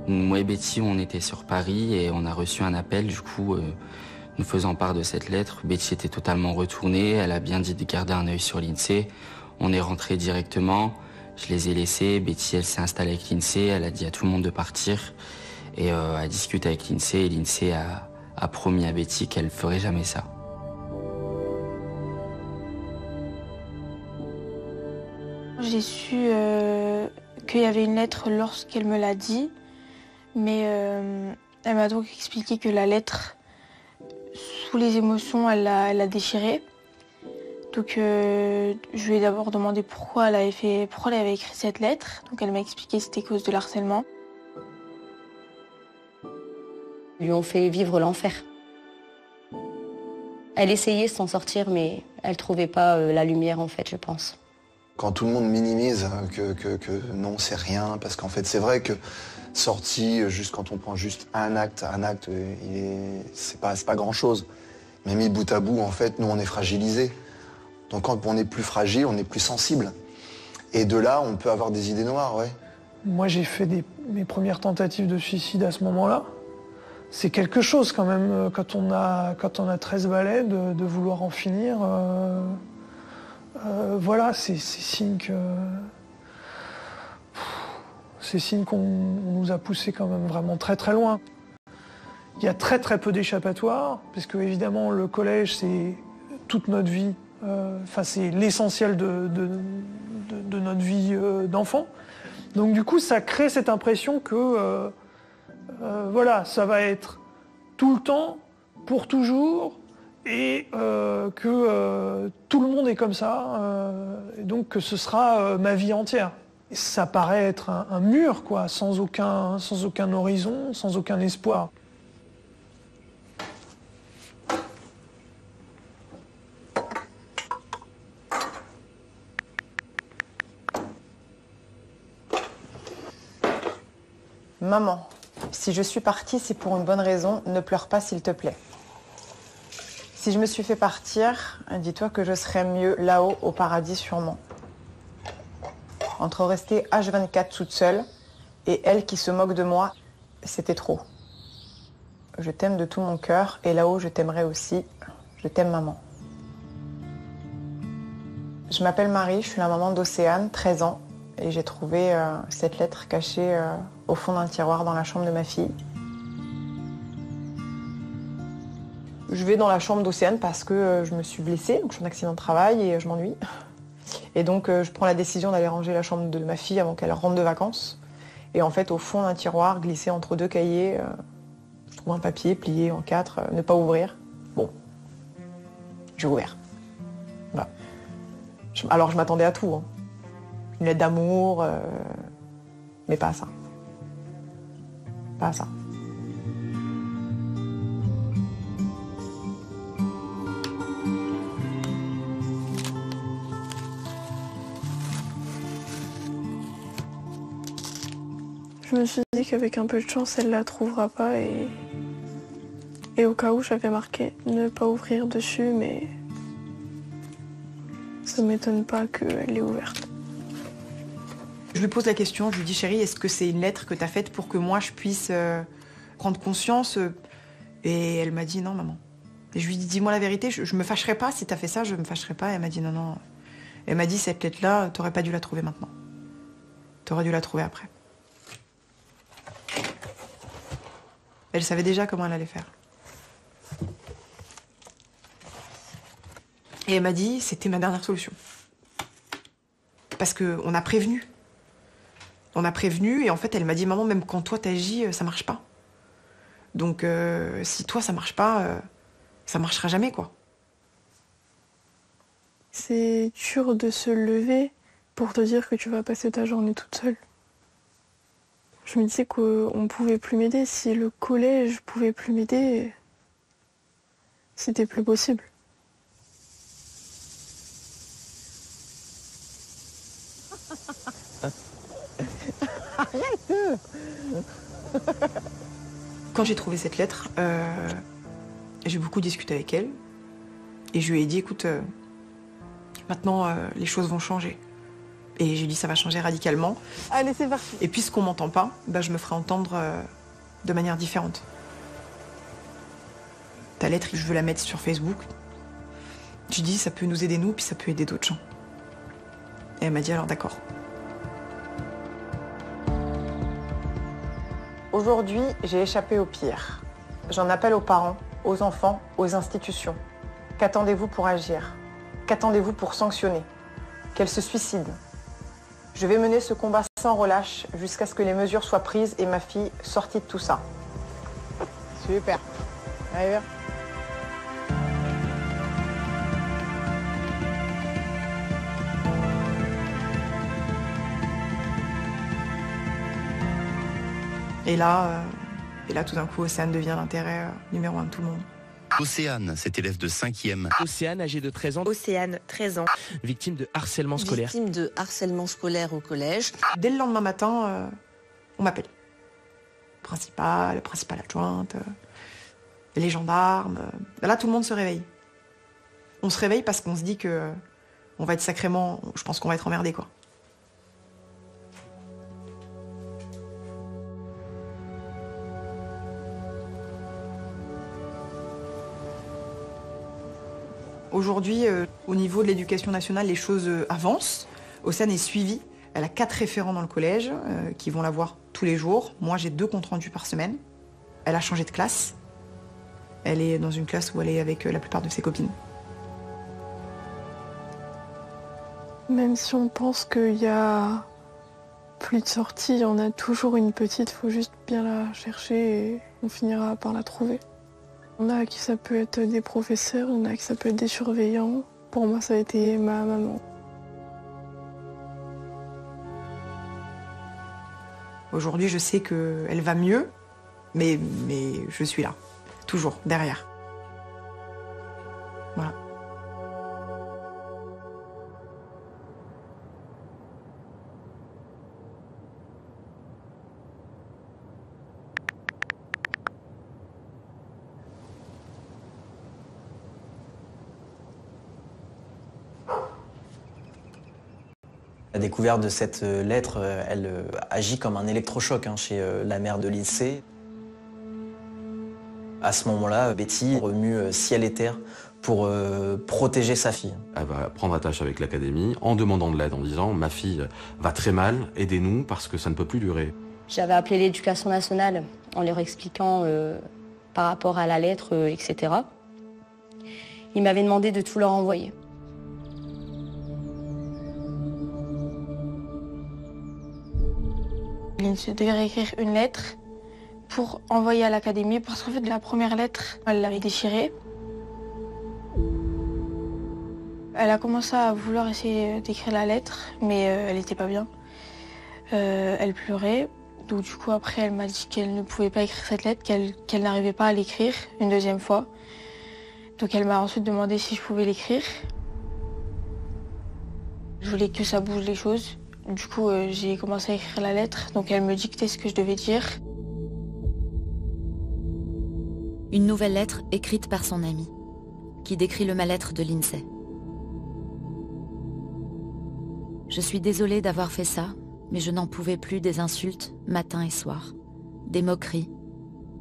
Moi et Betty, on était sur Paris et on a reçu un appel, du coup, nous faisant part de cette lettre. Betty était totalement retournée, elle a bien dit de garder un œil sur l'INSEE. On est rentré directement, je les ai laissés. Betty, elle s'est installée avec l'INSEE, elle a dit à tout le monde de partir et a discuté avec l'INSEE. Et l'INSEE a promis à Betty qu'elle ferait jamais ça. J'ai su qu'il y avait une lettre lorsqu'elle me l'a dit, mais elle m'a donc expliqué que la lettre, sous les émotions, elle l'a déchirée. Donc je lui ai d'abord demandé pourquoi elle avait écrit cette lettre. Donc elle m'a expliqué que c'était à cause de l'harcèlement. Ils lui ont fait vivre l'enfer. Elle essayait de s'en sortir, mais elle trouvait pas la lumière, en fait, je pense. Quand tout le monde minimise que non, c'est rien, parce qu'en fait, c'est vrai que sorti, juste quand on prend juste un acte, c'est pas grand-chose. Mais mis bout à bout, en fait, nous, on est fragilisés. Donc quand on est plus fragile, on est plus sensible. Et de là, on peut avoir des idées noires, ouais. Moi, j'ai fait mes premières tentatives de suicide à ce moment-là. C'est quelque chose quand même, quand on a 13 balais, de vouloir en finir. Voilà, c'est signe que... C'est signe qu'on nous a poussé quand même vraiment très très loin. Il y a très très peu d'échappatoires, parce que évidemment le collège c'est toute notre vie, c'est l'essentiel de notre vie d'enfant. Donc du coup ça crée cette impression que voilà, ça va être tout le temps, pour toujours, et que tout le monde est comme ça, et donc que ce sera ma vie entière. Et ça paraît être un mur, quoi, sans aucun horizon, sans aucun espoir. Maman, si je suis partie, c'est pour une bonne raison. Ne pleure pas, s'il te plaît. Si je me suis fait partir, dis-toi que je serai mieux là-haut, au paradis sûrement. Entre rester H24 toute seule et elle qui se moque de moi, c'était trop. Je t'aime de tout mon cœur et là-haut, je t'aimerai aussi. Je t'aime, maman. Je m'appelle Marie, je suis la maman d'Océane, 13 ans. Et j'ai trouvé cette lettre cachée au fond d'un tiroir dans la chambre de ma fille. Je vais dans la chambre d'Océane parce que je me suis blessée, donc je suis en accident de travail et je m'ennuie. Et donc je prends la décision d'aller ranger la chambre de ma fille avant qu'elle rentre de vacances. Et en fait, au fond d'un tiroir, glissé entre 2 cahiers, je trouve un papier plié en 4, ne pas ouvrir. Bon, j'ai ouvert. Voilà. Alors je m'attendais à tout, hein. Une lettre d'amour, mais pas à ça. Pas à ça. Je me suis dit qu'avec un peu de chance, elle la trouvera pas et Et au cas où, j'avais marqué ne pas ouvrir dessus, mais ça m'étonne pas qu'elle l'ait ouverte. Je lui pose la question, je lui dis chérie, est-ce que c'est une lettre que tu as faite pour que moi je puisse prendre conscience Et elle m'a dit non maman. Et je lui dis dis-moi la vérité, je me fâcherai pas si tu as fait ça, je me fâcherai pas. Et elle m'a dit non, non. Elle m'a dit cette lettre-là, t'aurais pas dû la trouver maintenant. T'aurais dû la trouver après. Elle savait déjà comment elle allait faire. Et elle m'a dit c'était ma dernière solution. Parce qu'on a prévenu. On a prévenu et en fait elle m'a dit maman même quand toi t'agis ça marche pas. Donc si toi ça marche pas, ça marchera jamais quoi. C'est dur de se lever pour te dire que tu vas passer ta journée toute seule. Je me disais qu'on pouvait plus m'aider. Si le collège pouvait plus m'aider, c'était plus possible. Arrête. Quand j'ai trouvé cette lettre, j'ai beaucoup discuté avec elle. Et je lui ai dit, écoute, maintenant les choses vont changer. Et j'ai dit, ça va changer radicalement. Allez, c'est parti. Et puisqu'on m'entend pas, bah, je me ferai entendre de manière différente. Ta lettre, je veux la mettre sur Facebook. J'ai dit, ça peut nous aider nous, puis ça peut aider d'autres gens. Et elle m'a dit, alors d'accord. Aujourd'hui, j'ai échappé au pire. J'en appelle aux parents, aux enfants, aux institutions. Qu'attendez-vous pour agir? Qu'attendez-vous pour sanctionner? Qu'elle se suicide? Je vais mener ce combat sans relâche jusqu'à ce que les mesures soient prises et ma fille sortie de tout ça. Super. Allez, viens. Et là, tout d'un coup, Océane devient l'intérêt numéro 1 de tout le monde. Océane, cette élève de 5e. Océane, âgée de 13 ans. Océane, 13 ans. Victime de harcèlement scolaire. Victime de harcèlement scolaire au collège. Dès le lendemain matin, on m'appelle. Principal adjointe, les gendarmes. Là, tout le monde se réveille. On se réveille parce qu'on se dit que on va être sacrément... Je pense qu'on va être emmerdé, quoi. Aujourd'hui, au niveau de l'éducation nationale, les choses avancent. Océane est suivie. Elle a 4 référents dans le collège qui vont la voir tous les jours. Moi, j'ai 2 comptes rendus par semaine. Elle a changé de classe. Elle est dans une classe où elle est avec la plupart de ses copines. Même si on pense qu'il y a plus de sorties, on a toujours une petite, il faut juste bien la chercher et on finira par la trouver. On a qui ça peut être des professeurs, on a qui ça peut être des surveillants. Pour moi, ça a été ma maman. Aujourd'hui, je sais qu'elle va mieux, mais je suis là, toujours, derrière. Voilà. La découverte de cette lettre, elle agit comme un électrochoc chez la mère de Lindsay. À ce moment-là, Betty remue ciel et terre pour protéger sa fille. Elle va prendre attache avec l'académie en demandant de l'aide, en disant « Ma fille va très mal, aidez-nous parce que ça ne peut plus durer ». J'avais appelé l'éducation nationale en leur expliquant par rapport à la lettre, etc. Ils m'avaient demandé de tout leur envoyer. Lindsay devait écrire une lettre pour envoyer à l'académie parce qu'en fait la première lettre, elle l'avait déchirée. Elle a commencé à vouloir essayer d'écrire la lettre, mais elle n'était pas bien. Elle pleurait, donc du coup après elle m'a dit qu'elle ne pouvait pas écrire cette lettre, qu'elle n'arrivait pas à l'écrire une deuxième fois. Donc elle m'a ensuite demandé si je pouvais l'écrire. Je voulais que ça bouge les choses. Du coup, j'ai commencé à écrire la lettre, donc elle me dictait ce que je devais dire. Une nouvelle lettre écrite par son ami, qui décrit le mal-être de l'INSEE. Je suis désolée d'avoir fait ça, mais je n'en pouvais plus des insultes matin et soir, des moqueries,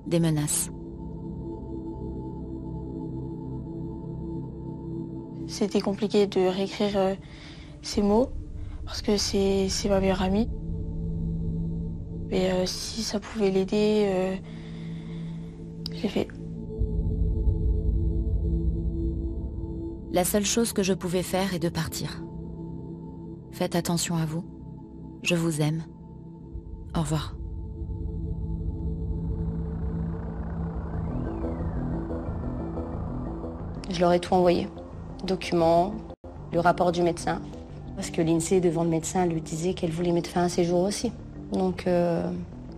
des menaces. C'était compliqué de réécrire ces mots, parce que c'est ma meilleure amie. Mais si ça pouvait l'aider, je l'ai fait. La seule chose que je pouvais faire est de partir. Faites attention à vous. Je vous aime. Au revoir. Je leur ai tout envoyé. Documents, le rapport du médecin. Parce que l'INSEE, devant le médecin, lui disait qu'elle voulait mettre fin à ses jours aussi. Donc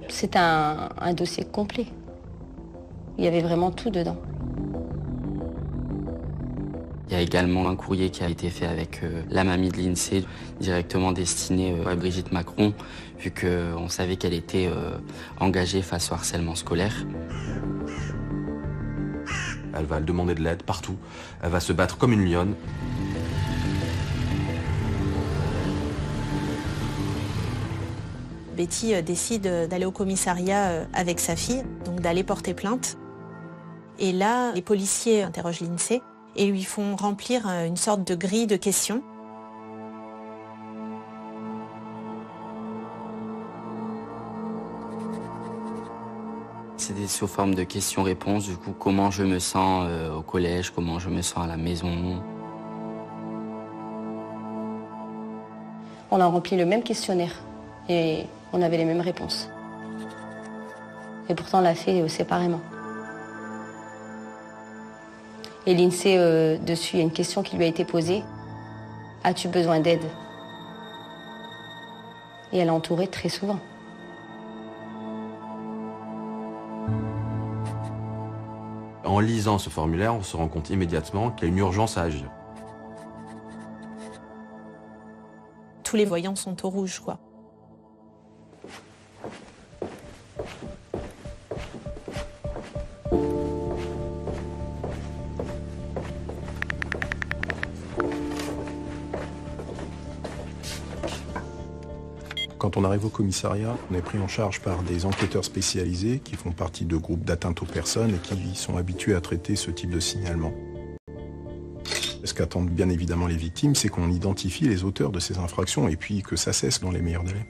c'est un dossier complet. Il y avait vraiment tout dedans. Il y a également un courrier qui a été fait avec la mamie de l'INSEE, directement destiné à Brigitte Macron, vu qu'on savait qu'elle était engagée face au harcèlement scolaire. Elle va demander de l'aide partout. Elle va se battre comme une lionne. Betty décide d'aller au commissariat avec sa fille, donc d'aller porter plainte. Et là, les policiers interrogent l'INSEE et lui font remplir une sorte de grille de questions. C'était sous forme de questions-réponses, du coup, comment je me sens au collège, comment je me sens à la maison. On a rempli le même questionnaire et on avait les mêmes réponses. Et pourtant, on l'a fait séparément. Et l'INSEE, dessus, il y a une question qui lui a été posée. As-tu besoin d'aide? Et elle a entouré très souvent. En lisant ce formulaire, on se rend compte immédiatement qu'il y a une urgence à agir. Tous les voyants sont au rouge, quoi. Quand on arrive au commissariat, on est pris en charge par des enquêteurs spécialisés qui font partie de groupes d'atteinte aux personnes et qui sont habitués à traiter ce type de signalement. Ce qu'attendent bien évidemment les victimes, c'est qu'on identifie les auteurs de ces infractions et puis que ça cesse dans les meilleurs délais.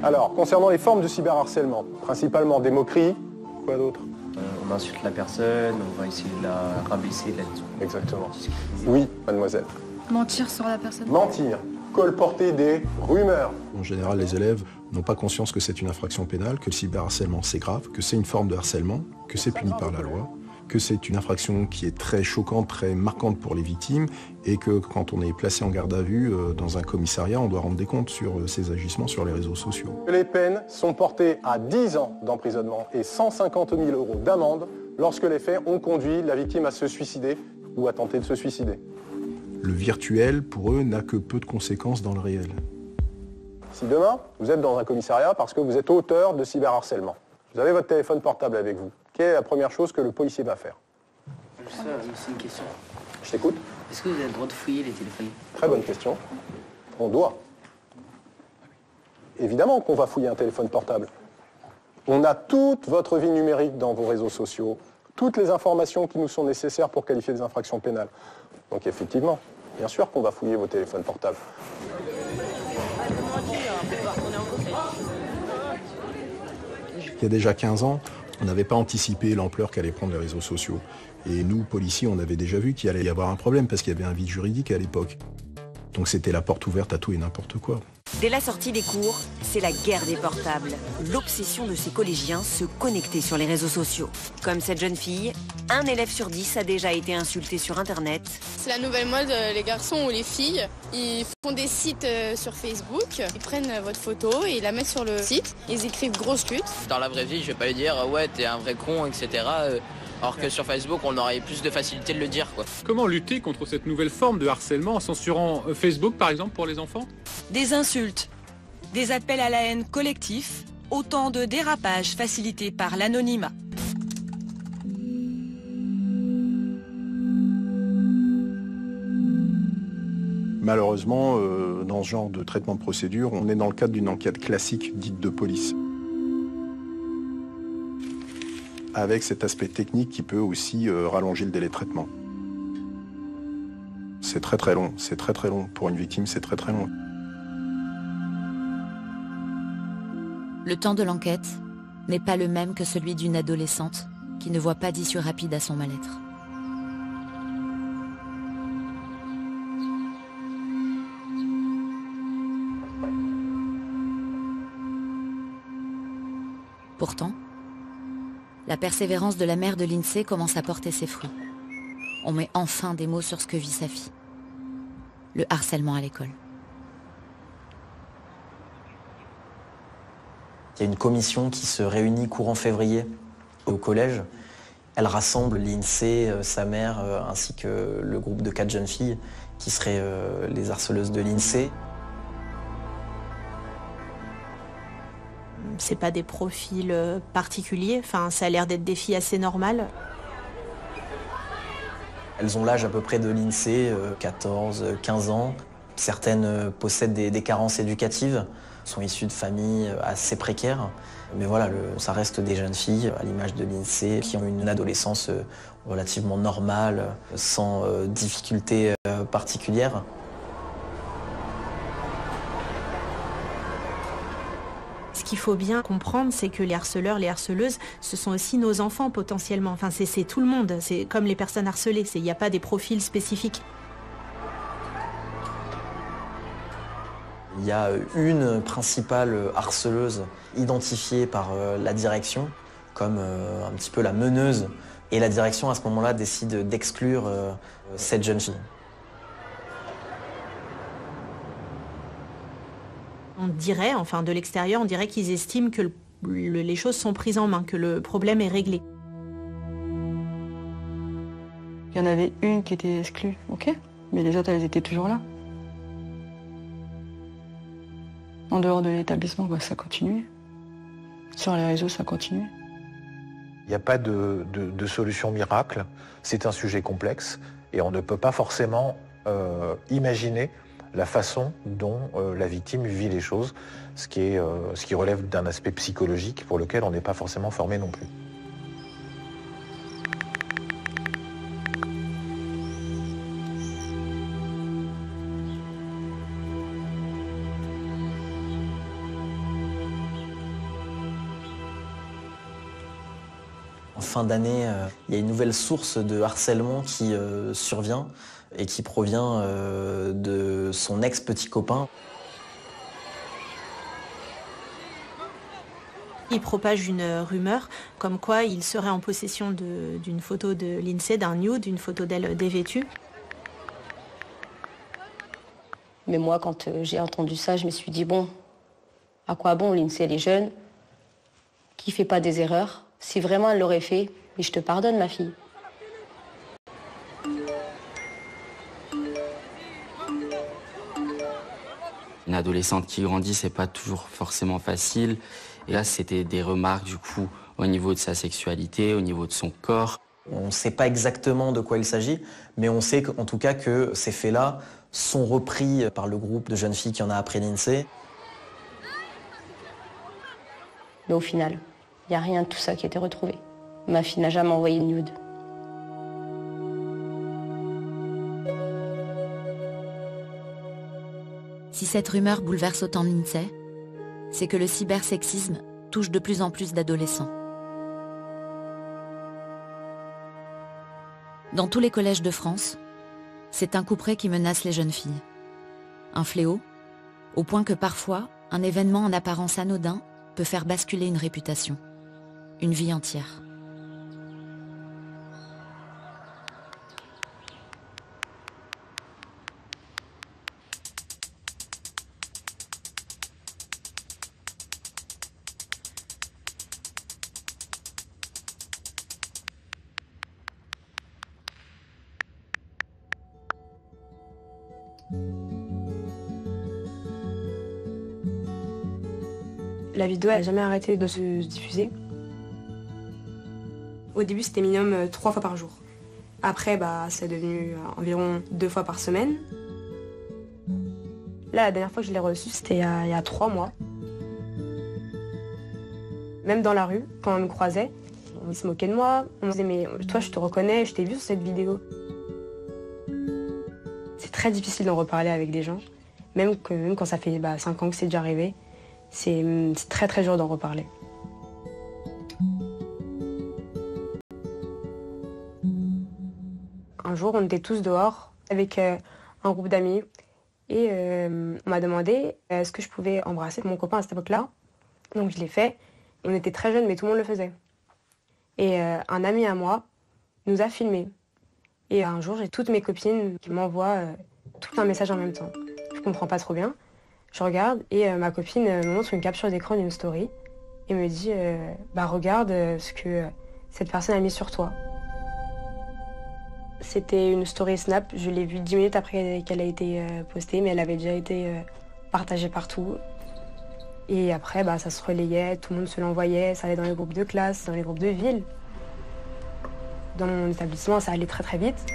Alors, concernant les formes de cyberharcèlement, principalement des moqueries, quoi d'autre? On insulte la personne, on va essayer de la rabaisser, de la... Exactement. Oui, mademoiselle. Mentir sur la personne. Mentir. Colporter des rumeurs. En général, les élèves n'ont pas conscience que c'est une infraction pénale, que le cyberharcèlement c'est grave, que c'est une forme de harcèlement, que c'est puni par la loi, que c'est une infraction qui est très choquante, très marquante pour les victimes et que quand on est placé en garde à vue dans un commissariat, on doit rendre des comptes sur ses agissements sur les réseaux sociaux. Les peines sont portées à 10 ans d'emprisonnement et 150 000 € d'amende lorsque les faits ont conduit la victime à se suicider ou à tenter de se suicider. Le virtuel, pour eux, n'a que peu de conséquences dans le réel. Si demain, vous êtes dans un commissariat parce que vous êtes auteur de cyberharcèlement, vous avez votre téléphone portable avec vous, quelle est la première chose que le policier va faire? C'est une question. Je t'écoute. Est-ce que vous avez le droit de fouiller les téléphones? Très bonne question. On doit. Évidemment qu'on va fouiller un téléphone portable. On a toute votre vie numérique dans vos réseaux sociaux, toutes les informations qui nous sont nécessaires pour qualifier des infractions pénales. Donc effectivement, bien sûr qu'on va fouiller vos téléphones portables. Il y a déjà 15 ans, on n'avait pas anticipé l'ampleur qu'allaient prendre les réseaux sociaux. Et nous, policiers, on avait déjà vu qu'il allait y avoir un problème parce qu'il y avait un vide juridique à l'époque. Donc c'était la porte ouverte à tout et n'importe quoi. Dès la sortie des cours, c'est la guerre des portables. L'obsession de ces collégiens, se connecter sur les réseaux sociaux. Comme cette jeune fille, un élève sur 10 a déjà été insulté sur Internet. C'est la nouvelle mode, les garçons ou les filles, ils font des sites sur Facebook, ils prennent votre photo et ils la mettent sur le site, ils écrivent grosse lutte. Dans la vraie vie, je vais pas lui dire ouais t'es un vrai con, etc. Alors que sur Facebook, on aurait plus de facilité de le dire, quoi. Comment lutter contre cette nouvelle forme de harcèlement en censurant Facebook, par exemple, pour les enfants? Des insultes, des appels à la haine collectifs, autant de dérapages facilités par l'anonymat. Malheureusement, dans ce genre de traitement de procédure, on est dans le cadre d'une enquête classique dite de police. Avec cet aspect technique qui peut aussi rallonger le délai de traitement. C'est très long, c'est très long. Pour une victime, c'est très long. Le temps de l'enquête n'est pas le même que celui d'une adolescente qui ne voit pas d'issue rapide à son mal-être. Pourtant, la persévérance de la mère de Lindsay commence à porter ses fruits. On met enfin des mots sur ce que vit sa fille. Le harcèlement à l'école. Il y a une commission qui se réunit courant février au collège. Elle rassemble Lindsay, sa mère, ainsi que le groupe de 4 jeunes filles qui seraient les harceleuses de Lindsay. C'est pas des profils particuliers, enfin, ça a l'air d'être des filles assez normales. Elles ont l'âge à peu près de Lindsay, 14, 15 ans. Certaines possèdent des carences éducatives, sont issues de familles assez précaires. Mais voilà, ça reste des jeunes filles, à l'image de Lindsay, qui ont une adolescence relativement normale, sans difficultés particulières. Ce qu'il faut bien comprendre, c'est que les harceleurs, les harceleuses, ce sont aussi nos enfants potentiellement. Enfin, c'est tout le monde, c'est comme les personnes harcelées, il n'y a pas des profils spécifiques. Il y a une principale harceleuse identifiée par la direction comme un petit peu la meneuse. Et la direction, à ce moment-là, décide d'exclure cette jeune fille. On dirait, enfin de l'extérieur, on dirait qu'ils estiment que les choses sont prises en main, que le problème est réglé. Il y en avait une qui était exclue, ok, mais les autres, elles étaient toujours là. En dehors de l'établissement, bah, ça continuait. Sur les réseaux, ça continuait. Il n'y a pas de solution miracle. C'est un sujet complexe et on ne peut pas forcément imaginer la façon dont la victime vit les choses, ce qui relève d'un aspect psychologique pour lequel on n'est pas forcément formé non plus. En fin d'année, il y a une nouvelle source de harcèlement qui survient et qui provient de son ex-petit copain. Il propage une rumeur comme quoi il serait en possession d'une photo de Lindsay, d'un nude, d'une photo d'elle dévêtue. Mais moi, quand j'ai entendu ça, je me suis dit, bon, à quoi bon, Lindsay, elle est jeune, qui fait pas des erreurs. Si vraiment elle l'aurait fait, mais je te pardonne, ma fille. Une adolescente qui grandit, c'est pas toujours forcément facile. Et là, c'était des remarques, du coup, au niveau de sa sexualité, au niveau de son corps. On ne sait pas exactement de quoi il s'agit, mais on sait en tout cas que ces faits-là sont repris par le groupe de jeunes filles qui en a après Lindsay. Mais au final, il n'y a rien de tout ça qui a été retrouvé. Ma fille n'a jamais envoyé de nude. Si cette rumeur bouleverse autant Lindsay, c'est que le cybersexisme touche de plus en plus d'adolescents. Dans tous les collèges de France, c'est un couperet qui menace les jeunes filles. Un fléau, au point que parfois, un événement en apparence anodin peut faire basculer une réputation, une vie entière. La vidéo n'a jamais arrêté de se diffuser. Au début, c'était minimum 3 fois par jour. Après, c'est devenu environ 2 fois par semaine. Là, la dernière fois que je l'ai reçu, c'était il y a 3 mois. Même dans la rue, quand on me croisait, on se moquait de moi. On me disait, mais toi, je te reconnais, je t'ai vu sur cette vidéo. C'est très difficile d'en reparler avec des gens. Même quand ça fait 5 ans que c'est déjà arrivé, c'est très très dur d'en reparler. Un jour, on était tous dehors avec un groupe d'amis et on m'a demandé est-ce que je pouvais embrasser mon copain à cette époque-là. Donc je l'ai fait. On était très jeunes, mais tout le monde le faisait. Et un ami à moi nous a filmés. Et un jour, j'ai toutes mes copines qui m'envoient tout un message en même temps. Je comprends pas trop bien. Je regarde et ma copine me montre une capture d'écran d'une story et me dit regarde ce que cette personne a mis sur toi. C'était une story Snap, je l'ai vue 10 minutes après qu'elle a été postée, mais elle avait déjà été partagée partout. Et après, ça se relayait, tout le monde se l'envoyait, ça allait dans les groupes de classe, dans les groupes de ville. Dans mon établissement, ça allait très très vite.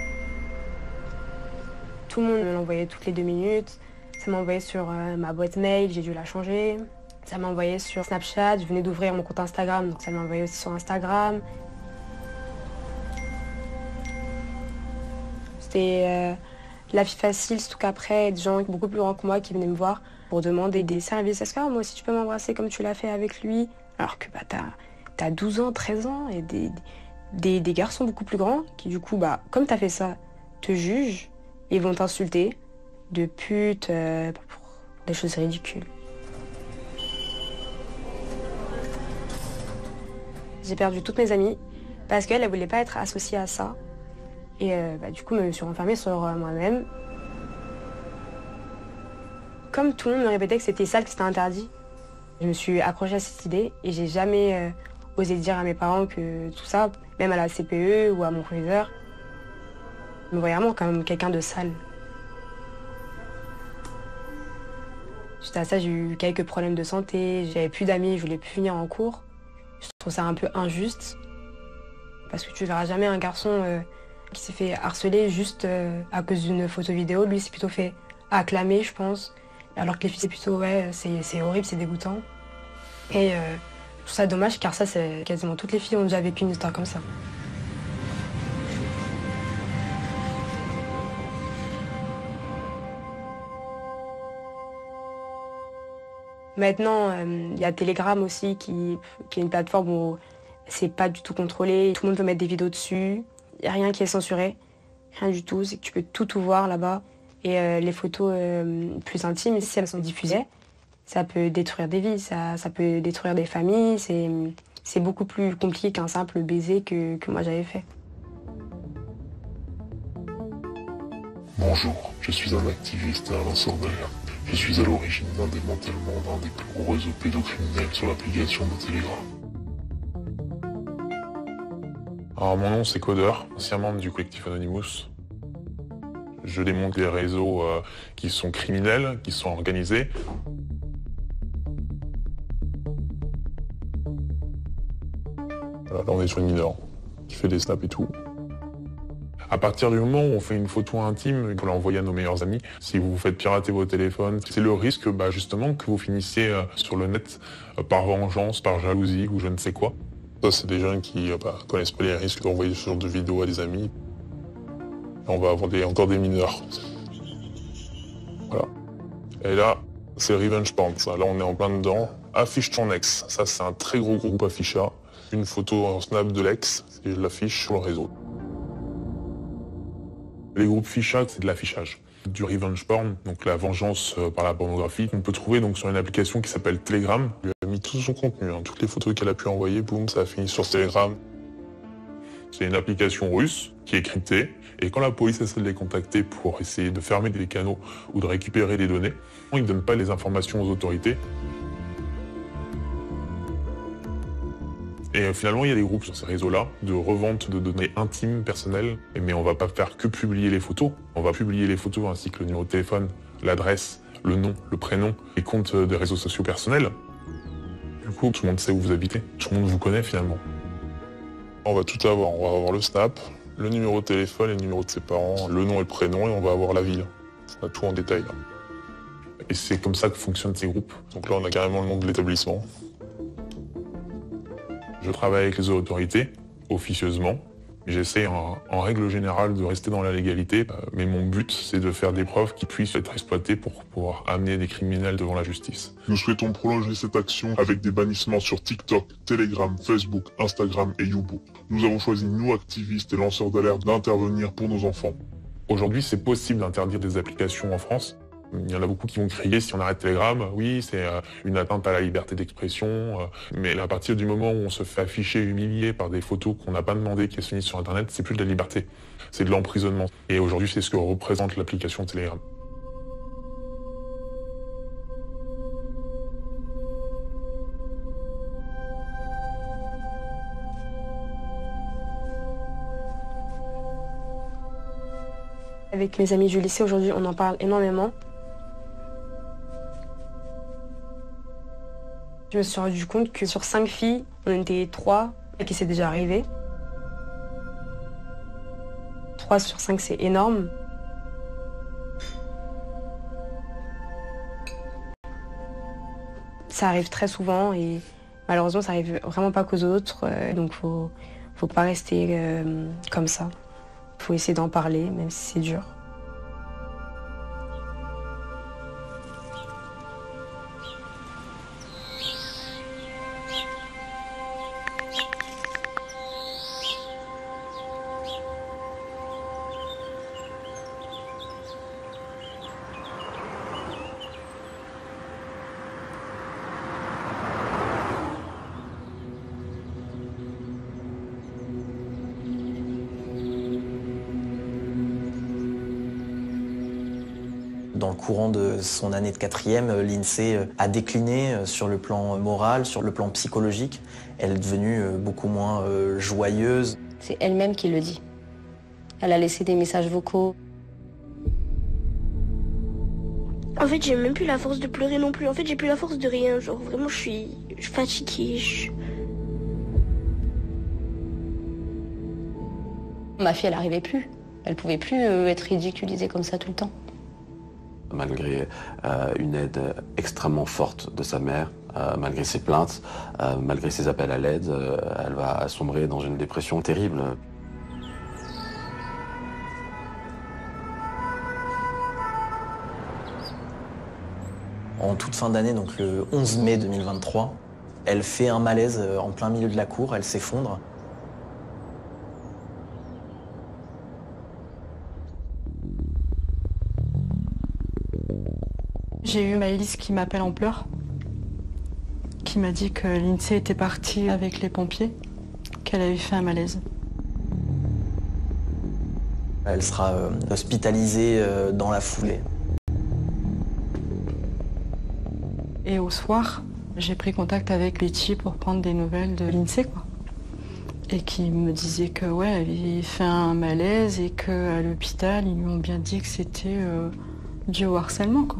Tout le monde me l'envoyait toutes les 2 minutes. Ça m'a envoyé sur ma boîte mail, j'ai dû la changer. Ça m'a envoyé sur Snapchat, je venais d'ouvrir mon compte Instagram, donc ça m'a envoyé aussi sur Instagram. C'était la vie facile, surtout qu'après, des gens beaucoup plus grands que moi qui venaient me voir pour demander des services. Est-ce que moi aussi tu peux m'embrasser comme tu l'as fait avec lui? Alors que t'as 12 ans, 13 ans et des garçons beaucoup plus grands qui du coup, comme t'as fait ça, te jugent et vont t'insulter de pute pour des choses ridicules. J'ai perdu toutes mes amies parce qu'elle ne voulait pas être associée à ça. Et du coup, je me suis renfermée sur moi-même. Comme tout le monde me répétait que c'était sale, que c'était interdit, je me suis accrochée à cette idée et j'ai jamais osé dire à mes parents que tout ça, même à la CPE ou à mon professeur, me voyait vraiment comme quelqu'un de sale. Suite à ça, j'ai eu quelques problèmes de santé, j'avais plus d'amis, je voulais plus venir en cours. Je trouve ça un peu injuste. Parce que tu verras jamais un garçon qui s'est fait harceler juste à cause d'une photo vidéo. Lui, c'est plutôt fait acclamer, je pense. Alors que les filles, c'est plutôt, c'est horrible, c'est dégoûtant. Et je trouve ça dommage, car ça, c'est quasiment toutes les filles ont déjà vécu une histoire comme ça. Maintenant, il y a Telegram aussi, qui est une plateforme où c'est pas du tout contrôlé. Tout le monde peut mettre des vidéos dessus. Il n'y a rien qui est censuré. Rien du tout. C'est que tu peux tout voir là-bas. Et les photos plus intimes, si elles sont diffusées, ça peut détruire des vies, ça peut détruire des familles. C'est beaucoup plus compliqué qu'un simple baiser que moi j'avais fait. Bonjour, je suis un activiste et un lanceur d'alerte. Je suis à l'origine d'un démantèlement d'un des plus gros réseaux pédocriminels sur l'application de Telegram. Alors mon nom c'est Codeur, ancien membre du collectif Anonymous. Je démonte les réseaux qui sont criminels, qui sont organisés. Voilà, là on est sur une mineure qui fait des snaps et tout. À partir du moment où on fait une photo intime, qu'on l'envoie à nos meilleurs amis, si vous vous faites pirater vos téléphones, c'est le risque justement que vous finissiez sur le net par vengeance, par jalousie ou je ne sais quoi. Ça, c'est des jeunes qui connaissent pas les risques d'envoyer ce genre de vidéos à des amis. On va avoir encore des mineurs. Voilà. Et là, c'est Revenge Porn, ça. Là, on est en plein dedans. Affiche ton ex. Ça, c'est un très gros groupe afficha. Une photo en snap de l'ex, et je l'affiche sur le réseau. Les groupes ficha, c'est de l'affichage. Du revenge porn, donc la vengeance par la pornographie, qu'on peut trouver donc sur une application qui s'appelle Telegram. Elle a mis tout son contenu, toutes les photos qu'elle a pu envoyer, boum, ça a fini sur Telegram. C'est une application russe qui est cryptée, et quand la police essaie de les contacter pour essayer de fermer des canaux ou de récupérer des données, ils ne donnent pas les informations aux autorités. Et finalement, il y a des groupes sur ces réseaux-là de revente de données intimes, personnelles, mais on va pas faire que publier les photos. On va publier les photos ainsi que le numéro de téléphone, l'adresse, le nom, le prénom, les comptes des réseaux sociaux personnels. coup, tout le monde sait où vous habitez. Tout le monde vous connaît finalement. On va tout avoir. On va avoir le Snap, le numéro de téléphone et le numéro de ses parents, le nom et le prénom, et on va avoir la ville. On a tout en détail. Et c'est comme ça que fonctionnent ces groupes. Donc là, on a carrément le nom de l'établissement. Je travaille avec les autorités, officieusement. J'essaie en règle générale de rester dans la légalité, mais mon but c'est de faire des preuves qui puissent être exploitées pour pouvoir amener des criminels devant la justice. Nous souhaitons prolonger cette action avec des bannissements sur TikTok, Telegram, Facebook, Instagram et Youbo. Nous avons choisi, nous activistes et lanceurs d'alerte, d'intervenir pour nos enfants. Aujourd'hui, c'est possible d'interdire des applications en France. Il y en a beaucoup qui vont crier si on arrête Telegram, oui, c'est une atteinte à la liberté d'expression. Mais à partir du moment où on se fait afficher et humilier par des photos qu'on n'a pas demandé, qui sont mises sur Internet, c'est plus de la liberté, c'est de l'emprisonnement. Et aujourd'hui, c'est ce que représente l'application Telegram. Avec mes amis du lycée, aujourd'hui, on en parle énormément. Je me suis rendu compte que sur 5 filles, on était 3 et qui c'est déjà arrivé. 3 sur 5, c'est énorme. Ça arrive très souvent et malheureusement, ça arrive vraiment pas qu'aux autres. Donc faut pas rester comme ça. Faut essayer d'en parler, même si c'est dur. Dans le courant de son année de 4e, l'INSEE a décliné sur le plan moral, sur le plan psychologique. Elle est devenue beaucoup moins joyeuse. C'est elle-même qui le dit. Elle a laissé des messages vocaux. En fait, j'ai même plus la force de pleurer non plus. En fait, j'ai plus la force de rien. Genre, vraiment, je suis fatiguée. Ma fille, elle n'arrivait plus. Elle pouvait plus être ridiculisée comme ça tout le temps. Malgré une aide extrêmement forte de sa mère, malgré ses plaintes, malgré ses appels à l'aide, elle va sombrer dans une dépression terrible. En toute fin d'année, donc le 11 mai 2023, elle fait un malaise en plein milieu de la cour, elle s'effondre. J'ai eu Maëlys qui m'appelle en pleurs, qui m'a dit que l'INSEE était partie avec les pompiers, qu'elle avait fait un malaise. Elle sera hospitalisée dans la foulée. Et au soir, j'ai pris contact avec Betty pour prendre des nouvelles de l'INSEE, quoi. Et qui me disait que ouais, elle avait fait un malaise et qu'à l'hôpital, ils lui ont bien dit que c'était dû au harcèlement, quoi.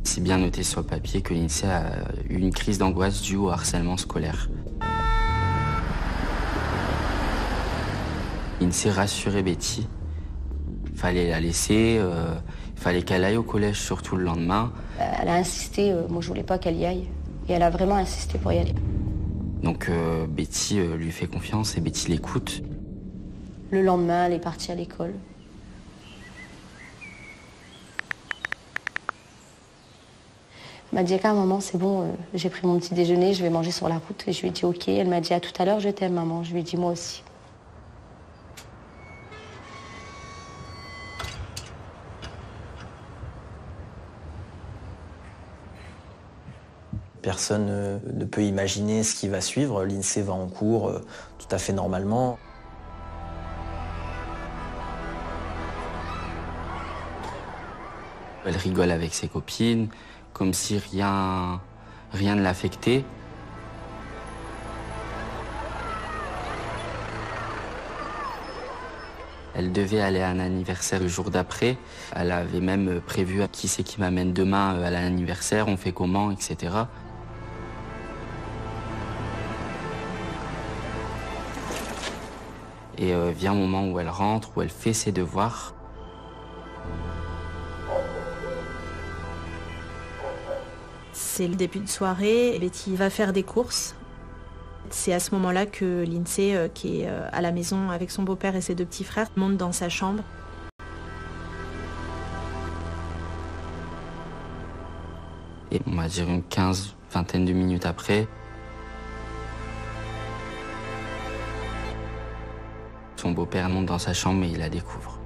C'est bien noté sur le papier que l'INSEE a eu une crise d'angoisse due au harcèlement scolaire. L'INSEE rassurait Betty. Fallait la laisser, fallait qu'elle aille au collège surtout le lendemain. Elle a insisté, moi je voulais pas qu'elle y aille. Et elle a vraiment insisté pour y aller. Donc Betty lui fait confiance et Betty l'écoute. Le lendemain, elle est partie à l'école. Elle m'a dit qu'à un moment, c'est bon, j'ai pris mon petit déjeuner, je vais manger sur la route. Et je lui ai dit ok. Elle m'a dit à tout à l'heure, je t'aime maman. Je lui ai dit moi aussi. Personne ne peut imaginer ce qui va suivre. L'INSEE va en cours tout à fait normalement. Elle rigole avec ses copines, comme si rien ne l'affectait. Elle devait aller à un anniversaire le jour d'après. Elle avait même prévu qui c'est qui m'amène demain à l'anniversaire, on fait comment, etc. Et vient un moment où elle rentre, où elle fait ses devoirs. C'est le début de soirée, Betty va faire des courses. C'est à ce moment-là que Lindsay, qui est à la maison avec son beau-père et ses 2 petits frères, monte dans sa chambre. Et on va dire une vingtaine de minutes après, son beau-père monte dans sa chambre et il la découvre.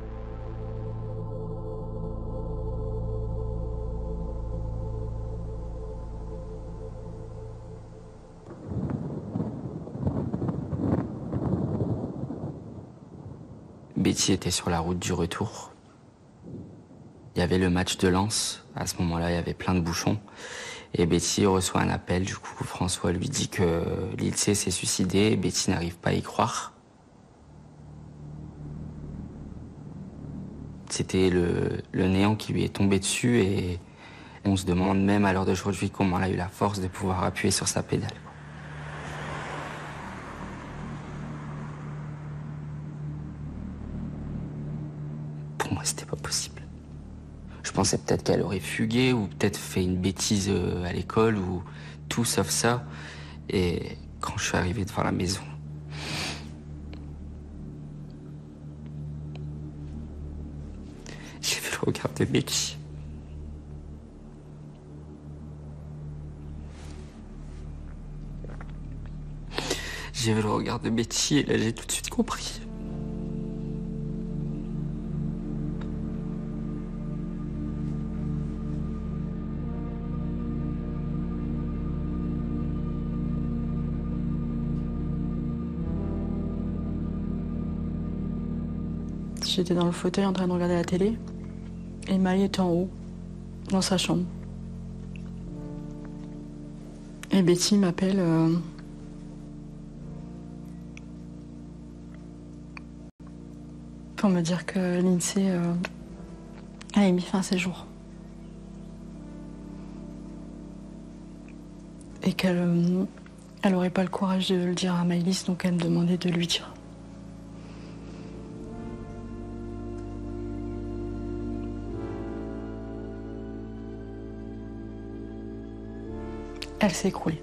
Betty était sur la route du retour. Il y avait le match de Lens. À ce moment-là, il y avait plein de bouchons. Et Betty reçoit un appel. Du coup, François lui dit que Lindsay s'est suicidée. Betty n'arrive pas à y croire. C'était le néant qui lui est tombé dessus. Et on se demande même à l'heure d'aujourd'hui comment elle a eu la force de pouvoir appuyer sur sa pédale. Pour moi, c'était pas possible. Je pensais peut-être qu'elle aurait fugué ou peut-être fait une bêtise à l'école ou tout sauf ça. Et quand je suis arrivé devant la maison, j'ai vu le regard de Betty. J'ai vu le regard de Betty et là j'ai tout de suite compris. J'étais dans le fauteuil en train de regarder la télé et Maï était en haut, dans sa chambre. Et Betty m'appelle pour me dire que Lindsay avait mis fin à ses jours. Et qu'elle n'aurait pas le courage de le dire à Maëlys, donc elle me demandait de lui dire. Elle s'est écroulée.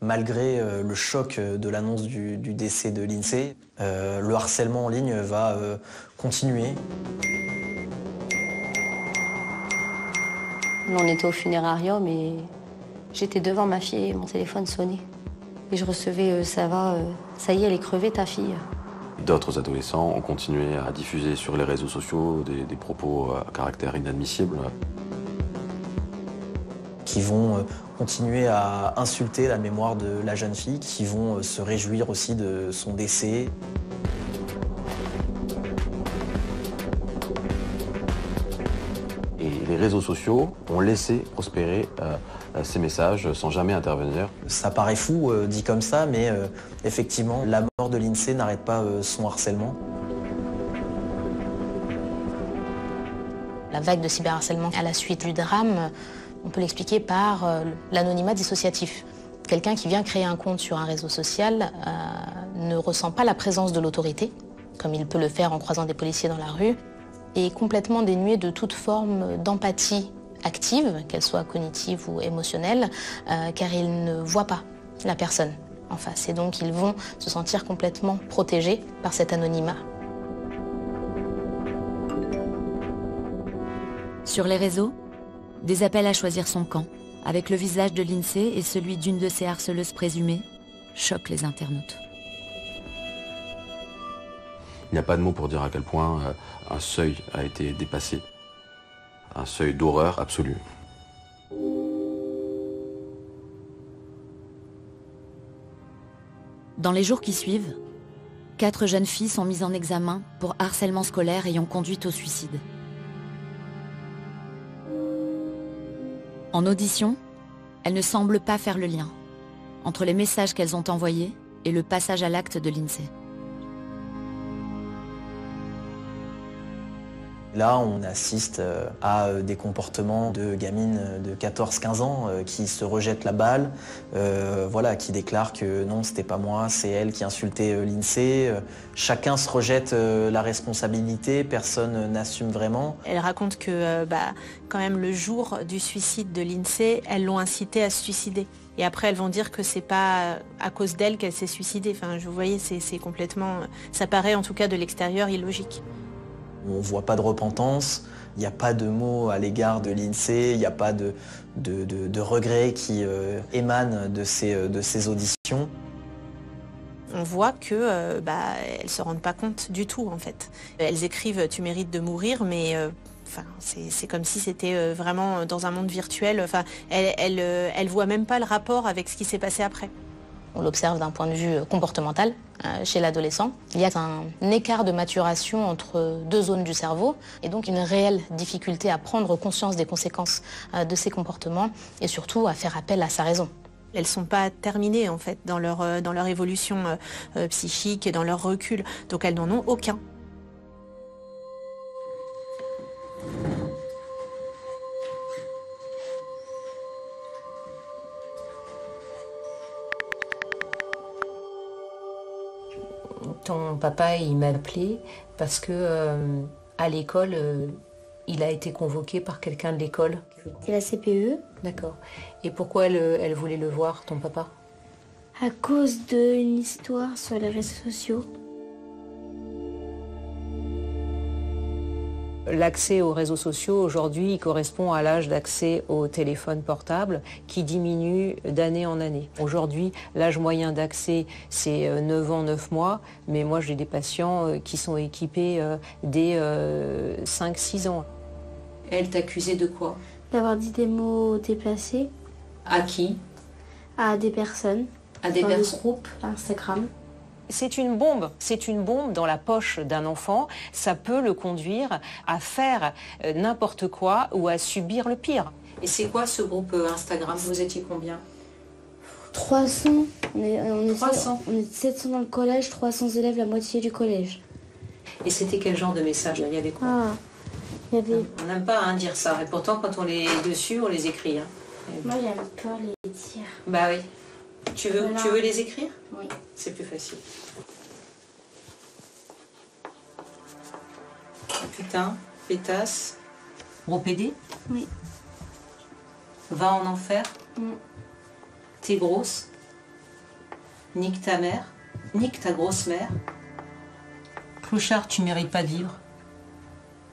Malgré le choc de l'annonce du décès de Lindsay, le harcèlement en ligne va continuer. On était au funérarium et j'étais devant ma fille et mon téléphone sonnait. Et je recevais ça y est, elle est crevée ta fille. D'autres adolescents ont continué à diffuser sur les réseaux sociaux des propos à caractère inadmissible. Qui vont continuer à insulter la mémoire de la jeune fille, qui vont se réjouir aussi de son décès. Et les réseaux sociaux ont laissé prospérer ces messages sans jamais intervenir. Ça paraît fou dit comme ça, mais effectivement, la mort de Lindsay n'arrête pas son harcèlement. La vague de cyberharcèlement à la suite du drame, on peut l'expliquer par l'anonymat dissociatif. Quelqu'un qui vient créer un compte sur un réseau social ne ressent pas la présence de l'autorité, comme il peut le faire en croisant des policiers dans la rue, et est complètement dénué de toute forme d'empathie active, qu'elle soit cognitive ou émotionnelle, car il ne voit pas la personne en face. Et donc ils vont se sentir complètement protégés par cet anonymat. Sur les réseaux, des appels à choisir son camp, avec le visage de Lindsay et celui d'une de ses harceleuses présumées, choquent les internautes. Il n'y a pas de mots pour dire à quel point un seuil a été dépassé. Un seuil d'horreur absolue. Dans les jours qui suivent, 4 jeunes filles sont mises en examen pour harcèlement scolaire ayant conduit au suicide. En audition, elles ne semblent pas faire le lien entre les messages qu'elles ont envoyés et le passage à l'acte de l'INSEE. Là, on assiste à des comportements de gamines de 14-15 ans qui se rejettent la balle, voilà, qui déclarent que non, c'était pas moi, c'est elle qui insultait l'INSEE. Chacun se rejette la responsabilité, personne n'assume vraiment. Elle raconte que quand même le jour du suicide de l'INSEE, elles l'ont incitée à se suicider. Et après, elles vont dire que c'est pas à cause d'elle qu'elle s'est suicidée. Enfin, vous voyez, c'est complètement... Ça paraît en tout cas de l'extérieur illogique. On ne voit pas de repentance, il n'y a pas de mots à l'égard de l'INSEE, il n'y a pas de regrets qui émanent de ces auditions. On voit que elles se rendent pas compte du tout en fait. Elles écrivent « tu mérites de mourir » mais c'est comme si c'était vraiment dans un monde virtuel. Enfin, elles voient même pas le rapport avec ce qui s'est passé après. On l'observe d'un point de vue comportemental chez l'adolescent. Il y a un écart de maturation entre 2 zones du cerveau et donc une réelle difficulté à prendre conscience des conséquences de ses comportements et surtout à faire appel à sa raison. Elles ne sont pas terminées en fait dans leur évolution psychique et dans leur recul, donc elles n'en ont aucun. Ton papa, il m'a appelé parce que à l'école, il a été convoqué par quelqu'un de l'école. C'est la CPE. D'accord. Et pourquoi elle voulait le voir, ton papa? À cause d'une histoire sur les réseaux sociaux. L'accès aux réseaux sociaux aujourd'hui correspond à l'âge d'accès au téléphone portable qui diminue d'année en année. Aujourd'hui, l'âge moyen d'accès, c'est 9 ans, 9 mois, mais moi j'ai des patients qui sont équipés dès 5-6 ans. Elle t'accusait de quoi? D'avoir dit des mots déplacés. À qui? À des personnes. À des personnes. personnes. Groupe Instagram. C'est une bombe dans la poche d'un enfant. Ça peut le conduire à faire n'importe quoi ou à subir le pire. Et c'est quoi ce groupe Instagram? Vous étiez combien? 300. On est 300. On est 700 dans le collège, 300 élèves, la moitié du collège. Et c'était quel genre de message? Il y avait quoi? Il y avait... On n'aime pas dire ça. Et pourtant, quand on est dessus, on les écrit. Moi, j'aime pas les dire. Bah oui. Tu veux les écrire? Oui. C'est plus facile. Putain, pétasse, gros pédé? Oui. Va en enfer? T'es grosse? Nique ta mère? Nique ta grosse mère? Clochard, tu mérites pas de vivre.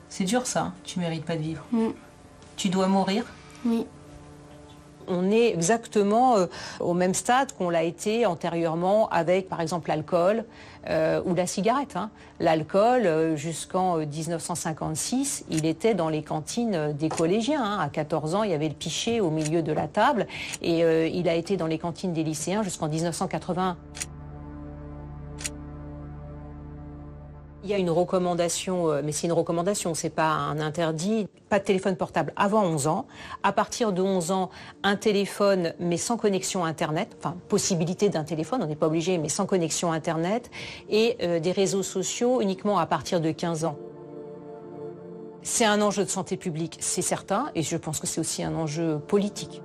C'est dur ça, hein, tu mérites pas de vivre. Tu dois mourir? Oui. On est exactement au même stade qu'on l'a été antérieurement avec, par exemple, l'alcool ou la cigarette. Hein. L'alcool, jusqu'en 1956, il était dans les cantines des collégiens. Hein. À 14 ans, il y avait le pichet au milieu de la table et il a été dans les cantines des lycéens jusqu'en 1981. Il y a une recommandation, mais c'est une recommandation, c'est pas un interdit. Pas de téléphone portable avant 11 ans. À partir de 11 ans, un téléphone, mais sans connexion Internet. Enfin, possibilité d'un téléphone, on n'est pas obligé, mais sans connexion Internet. Et des réseaux sociaux uniquement à partir de 15 ans. C'est un enjeu de santé publique, c'est certain, et je pense que c'est aussi un enjeu politique.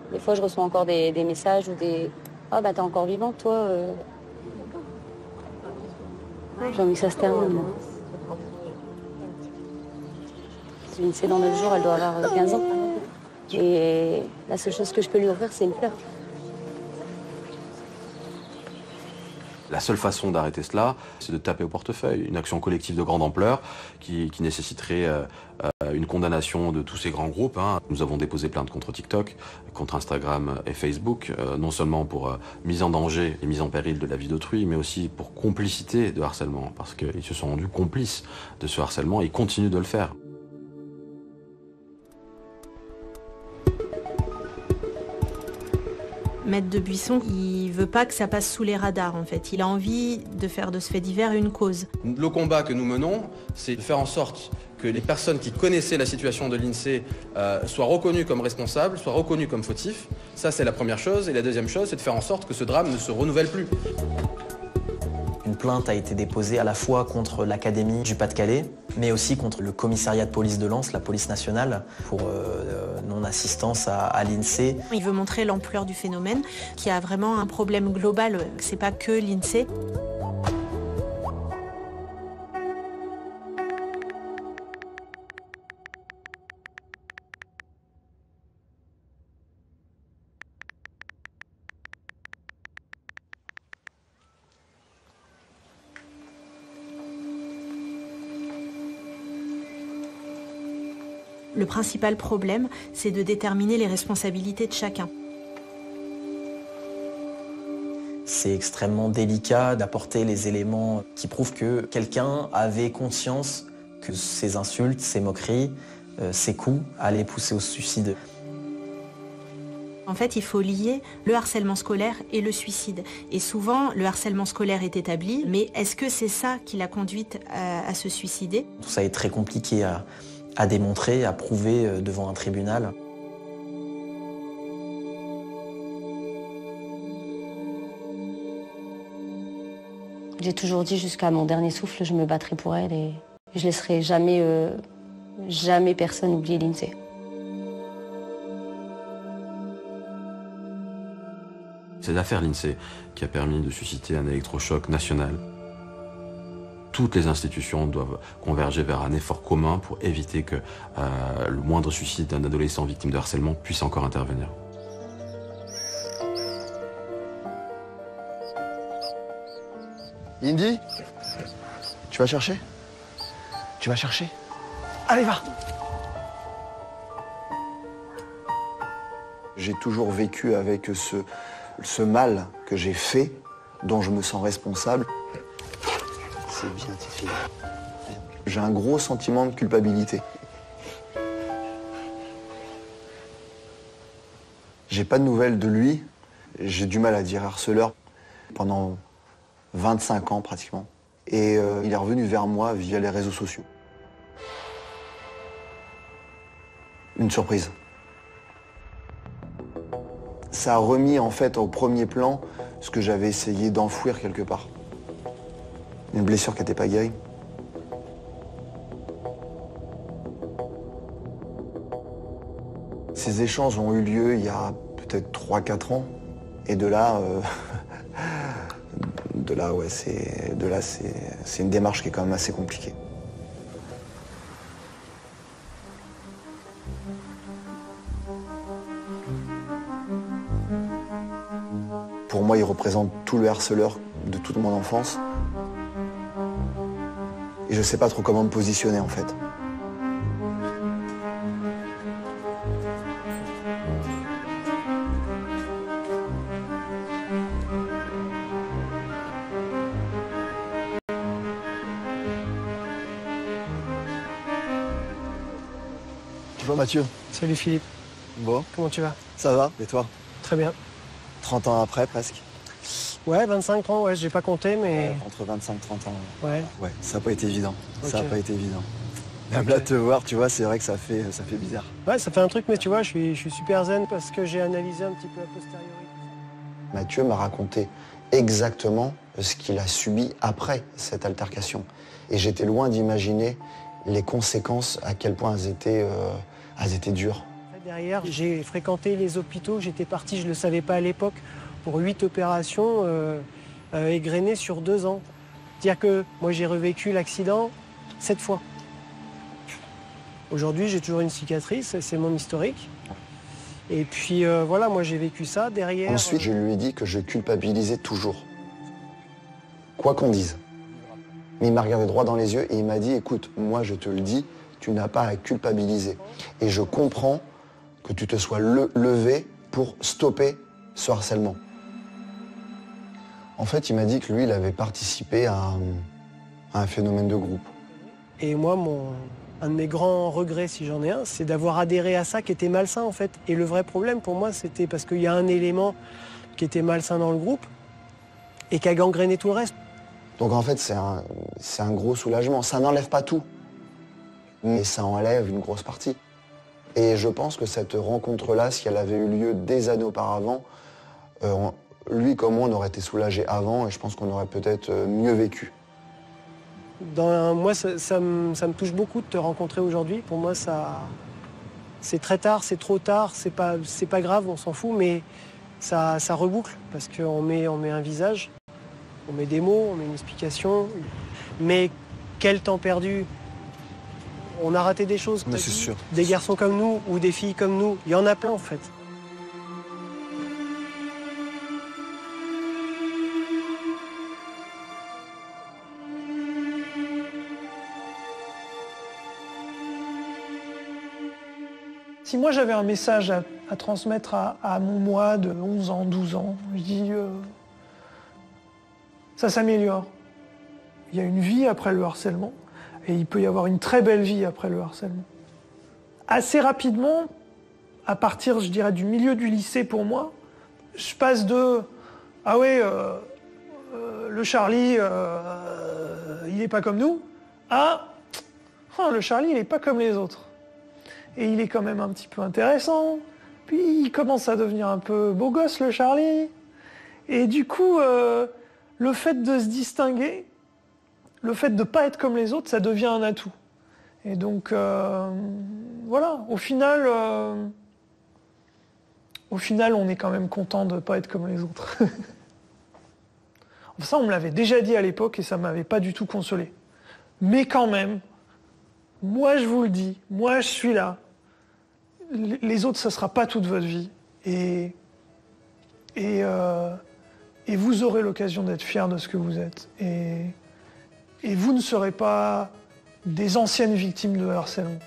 Des fois, je reçois encore des messages ou des... Ah bah t'es encore vivante, toi. J'ai envie que ça se termine. C'est dans 9 jours, elle doit avoir 15 ans. Et la seule chose que je peux lui offrir, c'est une fleur. La seule façon d'arrêter cela, c'est de taper au portefeuille. Une action collective de grande ampleur qui nécessiterait une condamnation de tous ces grands groupes. Nous avons déposé plainte contre TikTok, contre Instagram et Facebook, non seulement pour mise en danger et mise en péril de la vie d'autrui, mais aussi pour complicité de harcèlement, parce qu'ils se sont rendus complices de ce harcèlement et ils continuent de le faire. Maître de Buisson, il veut pas que ça passe sous les radars en fait. Il a envie de faire de ce fait divers une cause. Le combat que nous menons, c'est de faire en sorte que les personnes qui connaissaient la situation de l'INSEE soient reconnues comme responsables, soient reconnues comme fautifs. Ça, c'est la première chose. Et la deuxième chose, c'est de faire en sorte que ce drame ne se renouvelle plus. Une plainte a été déposée à la fois contre l'Académie du Pas-de-Calais, mais aussi contre le commissariat de police de Lens, la police nationale, pour non-assistance à l'INSEE. Il veut montrer l'ampleur du phénomène, qu'il y a vraiment un problème global, que c'est pas que l'INSEE. Le principal problème, c'est de déterminer les responsabilités de chacun. C'est extrêmement délicat d'apporter les éléments qui prouvent que quelqu'un avait conscience que ces insultes, ces moqueries, ces coups allaient pousser au suicide. En fait, il faut lier le harcèlement scolaire et le suicide. Et souvent, le harcèlement scolaire est établi, mais est-ce que c'est ça qui l'a conduite à se suicider? Tout ça est très compliqué à démontrer, à prouver devant un tribunal. J'ai toujours dit jusqu'à mon dernier souffle, je me battrai pour elle et je laisserai jamais, jamais personne oublier l'INSEE. C'est l'affaire l'INSEE qui a permis de susciter un électrochoc national. Toutes les institutions doivent converger vers un effort commun pour éviter que le moindre suicide d'un adolescent victime de harcèlement puisse encore intervenir. Indy, tu vas chercher? Tu vas chercher? Allez, va! J'ai toujours vécu avec ce mal que j'ai fait, dont je me sens responsable. C'est bien, petite fille. J'ai un gros sentiment de culpabilité. J'ai pas de nouvelles de lui. J'ai du mal à dire harceleur pendant 25 ans pratiquement. Et il est revenu vers moi via les réseaux sociaux. Une surprise. Ça a remis en fait au premier plan ce que j'avais essayé d'enfouir quelque part. Une blessure qui n'était pas guérie. Ces échanges ont eu lieu il y a peut-être 3-4 ans. Et de là, c'est une démarche qui est quand même assez compliquée. Pour moi, il représente tout le harceleur de toute mon enfance. Et je sais pas trop comment me positionner en fait. Bonjour Mathieu. Salut Philippe. Bon. Comment tu vas? Ça va, et toi? Très bien. 30 ans après presque. Ouais, 25 ans, ouais, j'ai pas compté, mais... Entre 25 et 30 ans. Ouais. Ouais, ça n'a pas été évident. Okay. Ça n'a pas été évident. Même là, te voir, tu vois, c'est vrai que ça fait bizarre. Ouais, ça fait un truc, mais tu vois, je suis super zen parce que j'ai analysé un petit peu a posteriori. Mathieu m'a raconté exactement ce qu'il a subi après cette altercation. Et j'étais loin d'imaginer les conséquences, à quel point elles étaient dures. Derrière, j'ai fréquenté les hôpitaux, j'étais parti, je ne le savais pas à l'époque, pour 8 opérations égrenées sur 2 ans. C'est-à-dire que moi j'ai revécu l'accident 7 fois. Aujourd'hui j'ai toujours une cicatrice, c'est mon historique. Et puis voilà, moi j'ai vécu ça derrière. Ensuite je lui ai dit que je culpabilisais toujours. quoi qu'on dise. Mais il m'a regardé droit dans les yeux et il m'a dit, écoute, moi je te le dis, tu n'as pas à culpabiliser. Et je comprends que tu te sois levé pour stopper ce harcèlement. En fait, il m'a dit que lui, il avait participé à un phénomène de groupe. Et moi, un de mes grands regrets, si j'en ai un, c'est d'avoir adhéré à ça qui était malsain, en fait. Et le vrai problème, pour moi, c'était parce qu'il y a un élément qui était malsain dans le groupe et qui a gangréné tout le reste. Donc en fait, c'est un gros soulagement. Ça n'enlève pas tout, mais ça enlève une grosse partie. Et je pense que cette rencontre-là, si elle avait eu lieu des années auparavant, lui comme moi, on aurait été soulagés avant et je pense qu'on aurait peut-être mieux vécu. Moi, ça me touche beaucoup de te rencontrer aujourd'hui. Pour moi, c'est très tard, c'est trop tard, c'est pas grave, on s'en fout, mais ça reboucle parce qu'on met un visage. On met des mots, on met une explication, mais quel temps perdu. On a raté des choses. Mais c'est sûr. Des garçons comme nous ou des filles comme nous, il y en a plein en fait. Si moi j'avais un message à transmettre à mon moi de 11 ans, 12 ans, je dis... ça s'améliore. Il y a une vie après le harcèlement et il peut y avoir une très belle vie après le harcèlement. Assez rapidement, à partir, je dirais, du milieu du lycée pour moi, je passe de « Ah ouais, le Charlie, il n'est pas comme nous » à « Oh, le Charlie, il n'est pas comme les autres. Et il est quand même un petit peu intéressant. Puis il commence à devenir un peu beau gosse, le Charlie. Et du coup... le fait de se distinguer, le fait de ne pas être comme les autres, ça devient un atout. Et donc, voilà, au final, on est quand même content de ne pas être comme les autres. Ça, on me l'avait déjà dit à l'époque et ça ne m'avait pas du tout consolé. Mais quand même, moi je vous le dis, moi je suis là. Les autres, ça ne sera pas toute votre vie. Et vous aurez l'occasion d'être fiers de ce que vous êtes. Et vous ne serez pas des anciennes victimes de harcèlement.